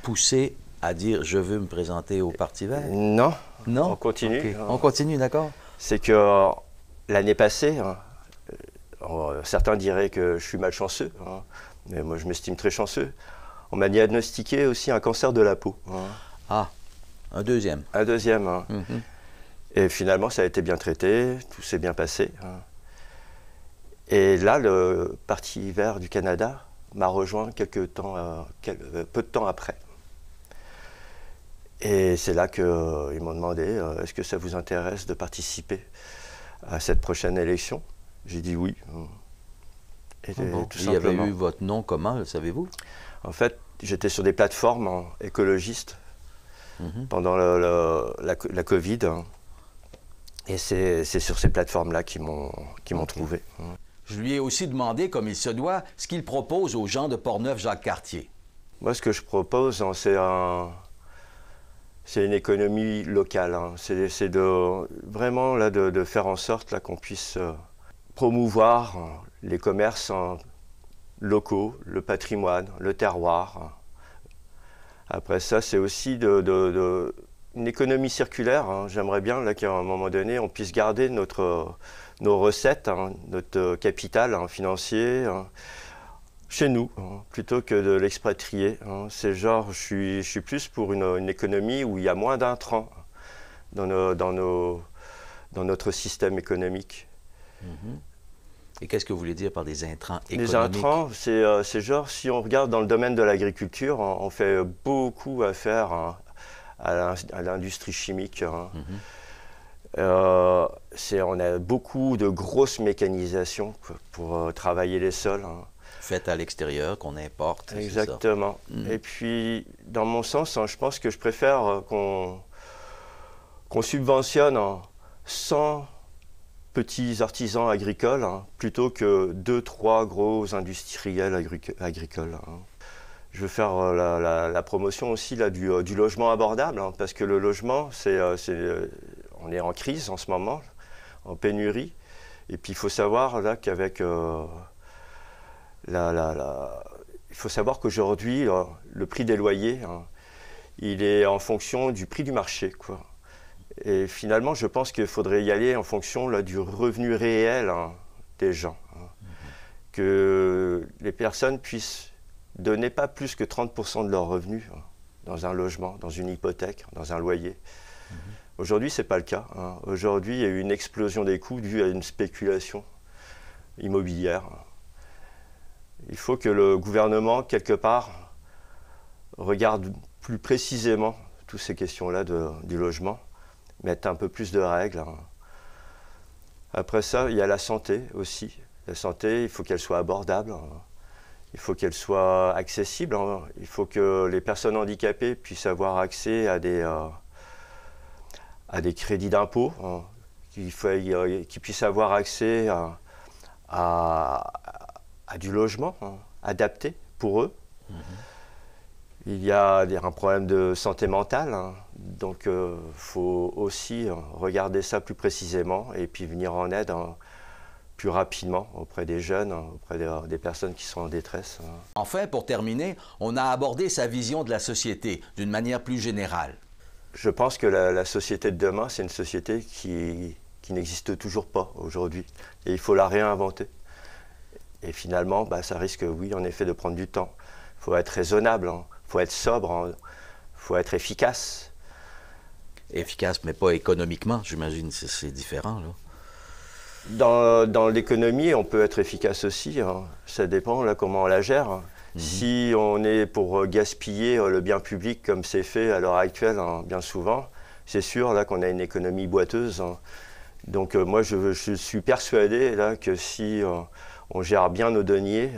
poussé à dire « je veux me présenter au Parti vert » ? Non, non, on continue. Okay. On continue, d'accord. C'est que l'année passée, certains diraient que je suis malchanceux, mais moi je m'estime très chanceux. On m'a diagnostiqué aussi un cancer de la peau. Ah, un deuxième. Un deuxième. Et finalement, ça a été bien traité, tout s'est bien passé. Et là, le Parti vert du Canada m'a rejoint peu de temps après. Et c'est là qu'ils m'ont demandé « Est-ce que ça vous intéresse de participer à cette prochaine élection ?» J'ai dit oui. Et tout il y avait eu votre nom comment, le savez-vous? En fait, j'étais sur des plateformes écologistes pendant la Covid. Et c'est sur ces plateformes-là qu'ils m'ont trouvé. Je lui ai aussi demandé, comme il se doit, ce qu'il propose aux gens de Portneuf-Jacques-Cartier. Moi, ce que je propose, c'est une économie locale. C'est vraiment là, de faire en sorte qu'on puisse promouvoir les commerces locaux, le patrimoine, le terroir. Après ça, c'est aussi une économie circulaire. J'aimerais bien qu'à un moment donné, on puisse garder nos recettes, notre capital financier chez nous, plutôt que de l'expatrier. C'est genre, je suis plus pour une économie où il y a moins d'intrants dans notre système économique. Et qu'est-ce que vous voulez dire par des intrants économiques? Les intrants, c'est genre, si on regarde dans le domaine de l'agriculture, on fait beaucoup affaire à l'industrie chimique. On a beaucoup de grosses mécanisations pour travailler les sols. Faites à l'extérieur, qu'on importe. Exactement. Et puis, dans mon sens, je pense que je préfère qu'on subventionne 100 petits artisans agricoles plutôt que 2-3 gros industriels agricoles. Je veux faire la promotion aussi du logement abordable, parce que le logement, on est en crise en ce moment, en pénurie. Et puis il faut savoir là qu'avec il faut savoir qu'aujourd'hui, le prix des loyers, hein, il est en fonction du prix du marché, quoi. Et finalement, je pense qu'il faudrait y aller en fonction là, du revenu réel, hein, des gens. Hein. Que les personnes puissent donner pas plus que 30% de leurs revenus, hein, dans un logement, dans une hypothèque, dans un loyer. Aujourd'hui, ce n'est pas le cas. Hein. Aujourd'hui, il y a eu une explosion des coûts due à une spéculation immobilière. Il faut que le gouvernement, quelque part, regarde plus précisément toutes ces questions-là du logement, mette un peu plus de règles. Hein. Après ça, il y a la santé aussi. La santé, il faut qu'elle soit abordable. Hein. Il faut qu'elle soit accessible. Hein. Il faut que les personnes handicapées puissent avoir accès à des crédits d'impôt, hein. Qu'ils puissent avoir accès à du logement, hein, adapté pour eux. Il y a un problème de santé mentale, hein. Donc il faut aussi regarder ça plus précisément et puis venir en aide, hein, plus rapidement auprès des jeunes, auprès des personnes qui sont en détresse. Enfin, pour terminer, on a abordé sa vision de la société d'une manière plus générale. Je pense que la société de demain, c'est une société qui n'existe toujours pas aujourd'hui. Et il faut la réinventer. Et finalement, ça risque, oui, en effet, de prendre du temps. Il faut être raisonnable, il faut être sobre, il faut être efficace. Efficace, mais pas économiquement, j'imagine, c'est différent, là. Dans l'économie, on peut être efficace aussi. Hein. Ça dépend là, comment on la gère. Hein. Si on est pour gaspiller le bien public comme c'est fait à l'heure actuelle, hein, bien souvent, c'est sûr là qu'on a une économie boiteuse. Hein. Donc moi, je suis persuadé là, que si on gère bien nos deniers,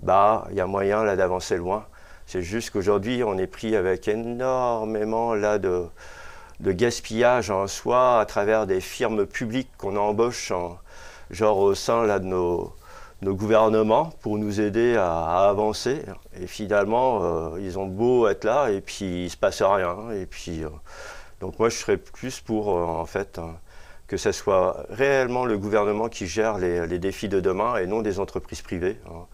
il y a moyen là, d'avancer loin. C'est juste qu'aujourd'hui, on est pris avec énormément là, de gaspillage, hein, soit à travers des firmes publiques qu'on embauche, hein, genre au sein là, de nos gouvernements pour nous aider à avancer. Et finalement, ils ont beau être là et puis il ne se passe rien. Et puis, donc moi, je serais plus pour, en fait, hein, que ce soit réellement le gouvernement qui gère les défis de demain et non des entreprises privées. Hein.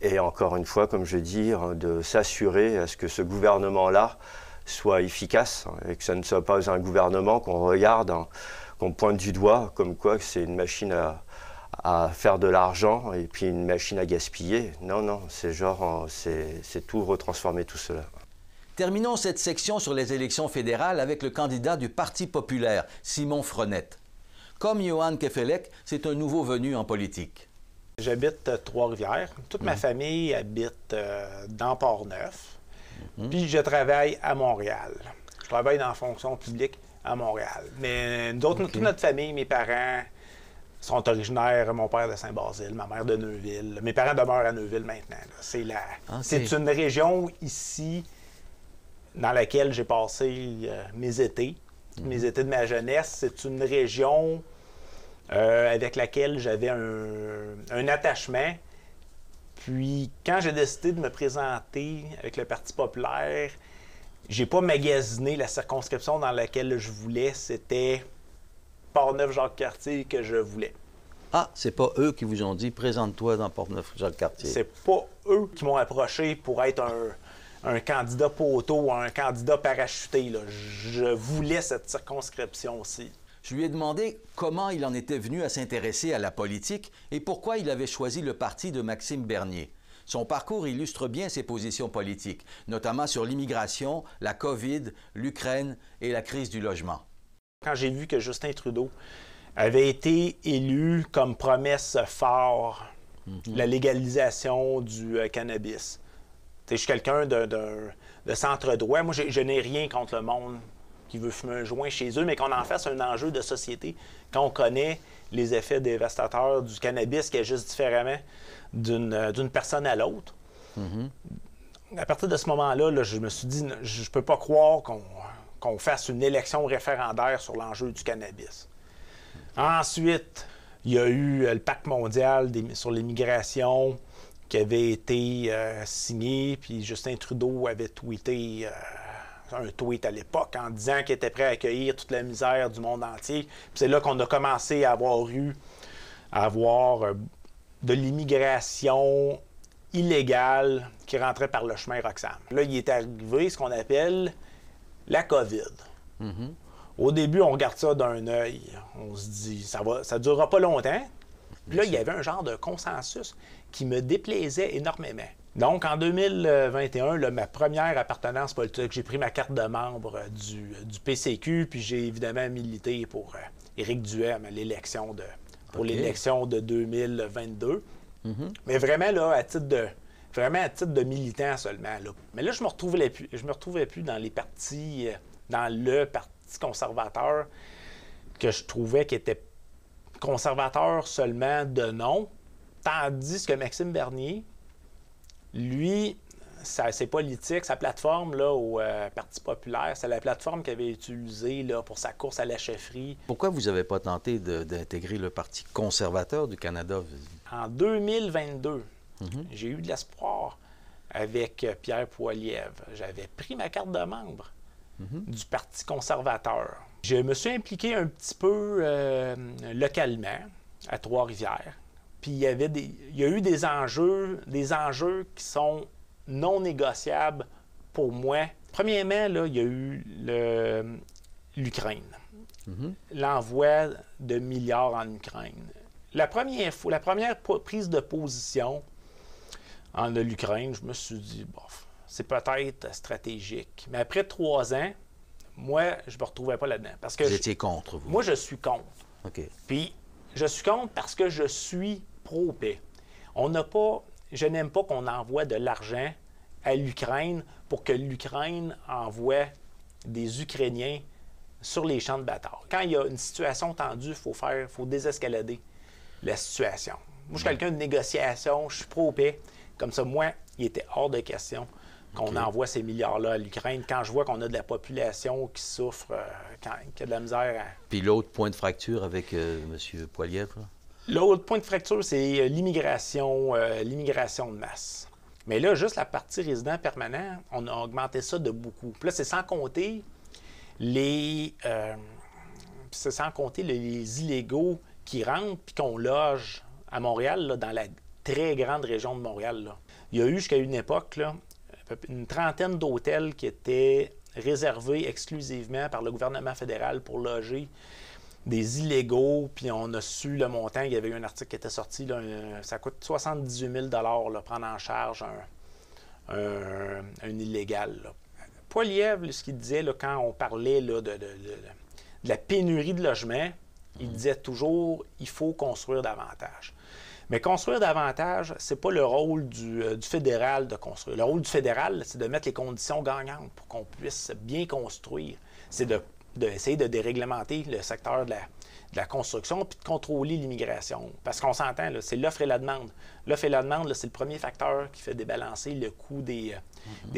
Et encore une fois, comme je dis, hein, de s'assurer à ce que ce gouvernement-là soit efficace, hein, et que ça ne soit pas un gouvernement qu'on regarde, hein, qu'on pointe du doigt, comme quoi c'est une machine à faire de l'argent et puis une machine à gaspiller. Non, non, c'est genre, c'est tout retransformer tout cela. Terminons cette section sur les élections fédérales avec le candidat du Parti populaire, Simon Frenette. Comme Johan Kefelec, c'est un nouveau venu en politique. J'habite Trois-Rivières. Toute ma famille habite dans Port-Neuf. Puis je travaille à Montréal. Je travaille dans la fonction publique à Montréal. Mais toute notre famille, mes parents sont originaires, mon père de Saint-Basile, ma mère de Neuville. Mes parents demeurent à Neuville maintenant. C'est une région ici dans laquelle j'ai passé mes étés de ma jeunesse. C'est une région avec laquelle j'avais un attachement. Puis, quand j'ai décidé de me présenter avec le Parti populaire, j'ai pas magasiné la circonscription dans laquelle je voulais. C'était Portneuf-Jacques-Cartier que je voulais. Ah, c'est pas eux qui vous ont dit « Présente-toi dans Portneuf-Jacques-Cartier ». C'est pas eux qui m'ont approché pour être un candidat poteau, un candidat parachuté. Là. Je voulais cette circonscription-ci. Je lui ai demandé comment il en était venu à s'intéresser à la politique et pourquoi il avait choisi le parti de Maxime Bernier. Son parcours illustre bien ses positions politiques, notamment sur l'immigration, la COVID, l'Ukraine et la crise du logement. Quand j'ai vu que Justin Trudeau avait été élu comme promesse phare la légalisation du cannabis, je suis quelqu'un de centre-droit. Moi, je n'ai rien contre le monde qui veut fumer un joint chez eux, mais qu'on en fasse un enjeu de société quand on connaît les effets dévastateurs du cannabis qui agissent différemment d'une personne à l'autre. À partir de ce moment-là, je me suis dit, je ne peux pas croire qu'on fasse une élection référendaire sur l'enjeu du cannabis. Ensuite, il y a eu le Pacte mondial sur l'immigration qui avait été signé, puis Justin Trudeau avait tweeté un tweet à l'époque en disant qu'il était prêt à accueillir toute la misère du monde entier. Puis c'est là qu'on a commencé à avoir de l'immigration illégale qui rentrait par le chemin Roxham. Là, il est arrivé ce qu'on appelle la COVID. Au début, on regarde ça d'un œil. On se dit, ça ne durera pas longtemps. Puis là, il y avait un genre de consensus qui me déplaisait énormément. Donc, en 2021, là, ma première appartenance politique, j'ai pris ma carte de membre du PCQ, puis j'ai évidemment milité pour Éric Duhem à l'élection de 2022. Mais vraiment, là, à titre de militant seulement. Là. Mais là, je me retrouvais plus dans les partis, dans le Parti conservateur, que je trouvais qui était conservateur seulement de nom, tandis que Maxime Bernier, lui, ses politiques, sa plateforme là, au Parti populaire, c'est la plateforme qu'il avait utilisée là, pour sa course à la chefferie. Pourquoi vous n'avez pas tenté d'intégrer le Parti conservateur du Canada? En 2022, j'ai eu de l'espoir avec Pierre Poilievre. J'avais pris ma carte de membre du Parti conservateur. Je me suis impliqué un petit peu localement à Trois-Rivières. Puis il y a eu des enjeux qui sont non négociables pour moi. Premièrement, là, il y a eu l'Ukraine. L'envoi de milliards en Ukraine. La première prise de position en l'Ukraine, je me suis dit, bof, c'est peut-être stratégique. Mais après 3 ans, moi, je ne me retrouvais pas là-dedans. Parce que vous étiez contre, vous? Moi, je suis contre. OK. Puis, je suis contre parce que je suis pro-paix. Je n'aime pas qu'on envoie de l'argent à l'Ukraine pour que l'Ukraine envoie des Ukrainiens sur les champs de bataille. Quand il y a une situation tendue, il faut désescalader la situation. Moi, je suis quelqu'un de négociation, je suis pro-paix. Comme ça, moi, il était hors de question qu'on envoie ces milliards-là à l'Ukraine quand je vois qu'on a de la population qui souffre, qui a de la misère. Puis l'autre point de fracture avec M. Poilievre? L'autre point de fracture, c'est l'immigration de masse. Mais là, juste la partie résident permanent, on a augmenté ça de beaucoup. Puis là, c'est sans compter les illégaux qui rentrent puis qu'on loge à Montréal, là, dans la très grande région de Montréal. Là. Il y a eu jusqu'à une époque là, une trentaine d'hôtels qui étaient réservés exclusivement par le gouvernement fédéral pour loger des illégaux, puis on a su le montant. Il y avait eu un article qui était sorti, là, ça coûte 78 000 là, prendre en charge un illégal. Là. Poilievre, ce qu'il disait là, quand on parlait là, de la pénurie de logements, il disait toujours il faut construire davantage. Mais construire davantage, c'est pas le rôle du fédéral de construire. Le rôle du fédéral, c'est de mettre les conditions gagnantes pour qu'on puisse bien construire. C'est d'essayer de déréglementer le secteur de la construction puis de contrôler l'immigration. Parce qu'on s'entend, là, c'est l'offre et la demande. L'offre et la demande, là, c'est le premier facteur qui fait débalancer le coût des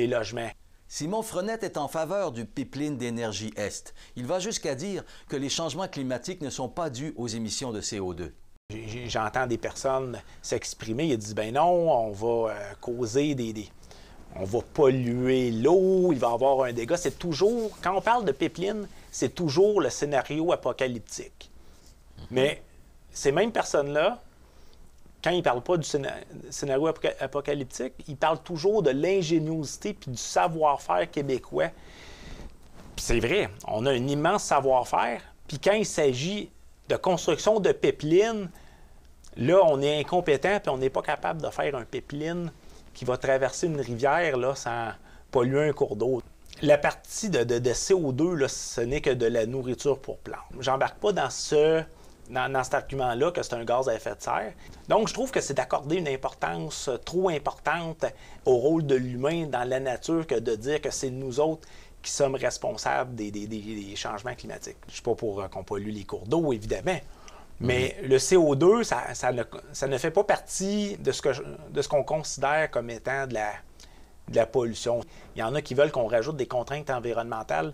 logements. Simon Frenette est en faveur du pipeline d'énergie Est. Il va jusqu'à dire que les changements climatiques ne sont pas dus aux émissions de CO2. J'entends des personnes s'exprimer, ils disent « ben non, on va causer on va polluer l'eau, il va y avoir un dégât ». C'est toujours, quand on parle de pipeline, c'est toujours le scénario apocalyptique. Mais ces mêmes personnes-là, quand ils ne parlent pas du scénario apocalyptique, ils parlent toujours de l'ingéniosité puis du savoir-faire québécois. Puis c'est vrai, on a un immense savoir-faire, puis quand il s'agit de construction de pipeline, là, on est incompétent puis on n'est pas capable de faire un pipeline qui va traverser une rivière là, sans polluer un cours d'eau. La partie de CO2, là, ce n'est que de la nourriture pour plantes. J'embarque pas dans cet argument-là que c'est un gaz à effet de serre. Donc, je trouve que c'est d'accorder une importance trop importante au rôle de l'humain dans la nature que de dire que c'est nous autres qui sommes responsables des changements climatiques. Je ne suis pas pour qu'on pollue les cours d'eau, évidemment, mais le CO2, ça ne fait pas partie de ce qu'on considère comme étant de la pollution. Il y en a qui veulent qu'on rajoute des contraintes environnementales.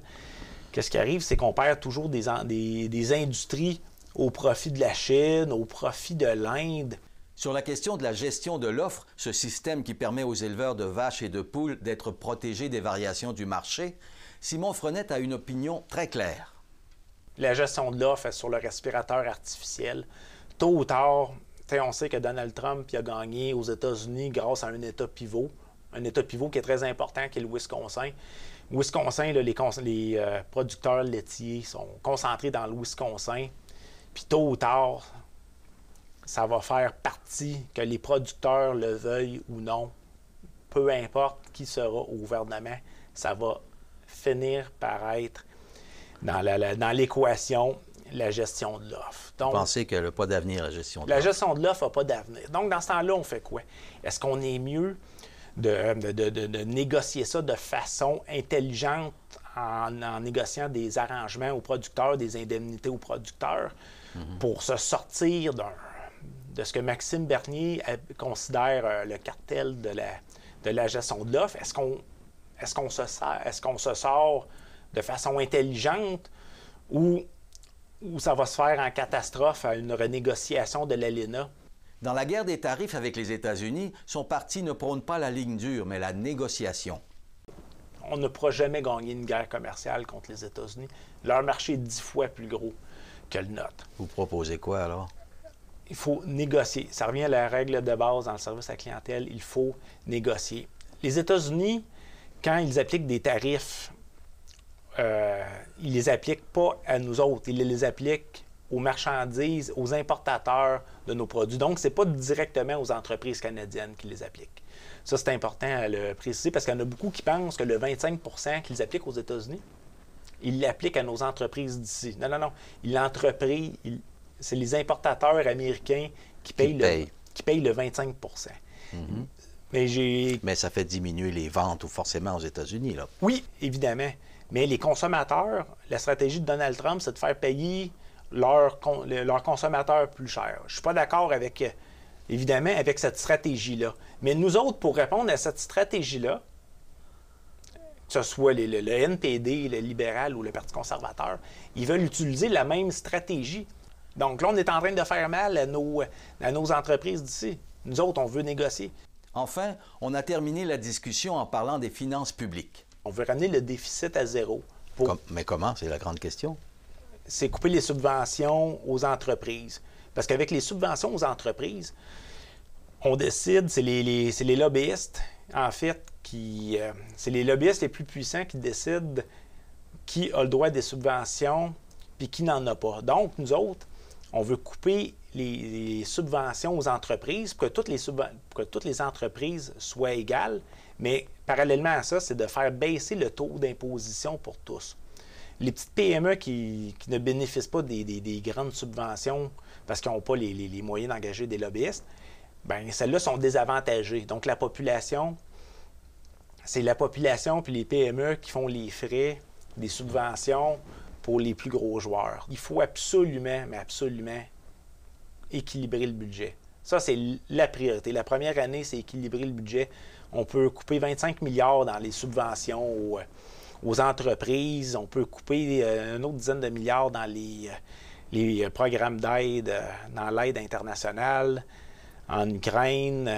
Qu'est-ce qui arrive? C'est qu'on perd toujours des industries au profit de la Chine, au profit de l'Inde. Sur la question de la gestion de l'offre, ce système qui permet aux éleveurs de vaches et de poules d'être protégés des variations du marché, Simon Frenette a une opinion très claire. La gestion de l'offre sur le respirateur artificiel, tôt ou tard, On sait que Donald Trump il a gagné aux États-Unis grâce à un État pivot. Un État pivot qui est très important, qui est le Wisconsin. Wisconsin, là, les producteurs laitiers sont concentrés dans le Wisconsin. Puis tôt ou tard, ça va faire partie, que les producteurs le veuillent ou non, peu importe qui sera au gouvernement, ça va finir par être dans l'équation la gestion de l'offre. Vous pensez qu'elle n'a pas d'avenir, la gestion de l'offre? La gestion de l'offre n'a pas d'avenir. Donc, dans ce temps-là, on fait quoi? Est-ce qu'on est mieux de négocier ça de façon intelligente en négociant des arrangements aux producteurs, des indemnités aux producteurs, pour se sortir de ce que Maxime Bernier considère le cartel de la gestion de l'offre? Est-ce qu'on se sort de façon intelligente ou ça va se faire en catastrophe à une renégociation de l'ALENA? Dans la guerre des tarifs avec les États-Unis, son parti ne prône pas la ligne dure, mais la négociation. On ne pourra jamais gagner une guerre commerciale contre les États-Unis. Leur marché est 10 fois plus gros que le nôtre. Vous proposez quoi alors? Il faut négocier. Ça revient à la règle de base dans le service à la clientèle. Il faut négocier. Les États-Unis, quand ils appliquent des tarifs, ils ne les appliquent pas à nous autres. Ils les appliquent aux marchandises, aux importateurs de nos produits. Donc, ce n'est pas directement aux entreprises canadiennes qui les appliquent. Ça, c'est important à le préciser parce qu'il y en a beaucoup qui pensent que le 25 % qu'ils appliquent aux États-Unis, ils l'appliquent à nos entreprises d'ici. Non, non, non. C'est les importateurs américains qui payent le 25 %. Mais ça fait diminuer les ventes forcément aux États-Unis, là. Oui, évidemment. Mais les consommateurs, la stratégie de Donald Trump, c'est de faire payer leurs consommateurs plus cher. Je ne suis pas d'accord évidemment, avec cette stratégie-là. Mais nous autres, pour répondre à cette stratégie-là, que ce soit le NPD, le libéral ou le Parti conservateur, ils veulent utiliser la même stratégie. Donc là, on est en train de faire mal à nos entreprises d'ici. Nous autres, on veut négocier. Enfin, on a terminé la discussion en parlant des finances publiques. On veut ramener le déficit à zéro. Mais comment? C'est la grande question. C'est couper les subventions aux entreprises. Parce qu'avec les subventions aux entreprises, on décide, c'est les lobbyistes, en fait, c'est les lobbyistes les plus puissants qui décident qui a le droit des subventions puis qui n'en a pas. Donc, nous autres, on veut couper les subventions aux entreprises pour que toutes les entreprises soient égales, mais parallèlement à ça, c'est de faire baisser le taux d'imposition pour tous. Les petites PME qui ne bénéficient pas des grandes subventions parce qu'ils n'ont pas les moyens d'engager des lobbyistes, bien, celles-là sont désavantagées. Donc, la population, c'est la population puis les PME qui font les frais des subventions pour les plus gros joueurs. Il faut absolument, mais absolument, équilibrer le budget. Ça, c'est la priorité. La première année, c'est équilibrer le budget. On peut couper 25 milliards dans les subventions aux entreprises. On peut couper une autre dizaine de milliards dans les programmes d'aide, dans l'aide internationale, en Ukraine.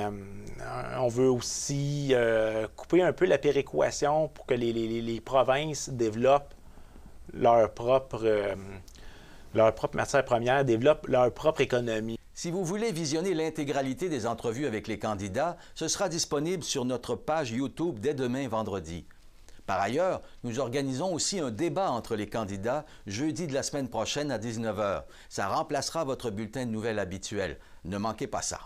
On veut aussi couper un peu la péréquation pour que les provinces développent leur propre matière première, développent leur propre économie. Si vous voulez visionner l'intégralité des entrevues avec les candidats, ce sera disponible sur notre page YouTube dès demain vendredi. Par ailleurs, nous organisons aussi un débat entre les candidats jeudi de la semaine prochaine à 19 h. Ça remplacera votre bulletin de nouvelles habituel. Ne manquez pas ça.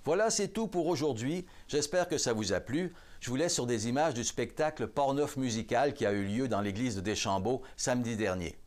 Voilà, c'est tout pour aujourd'hui. J'espère que ça vous a plu. Je vous laisse sur des images du spectacle Port-Neuf musical qui a eu lieu dans l'église de Deschambault samedi dernier.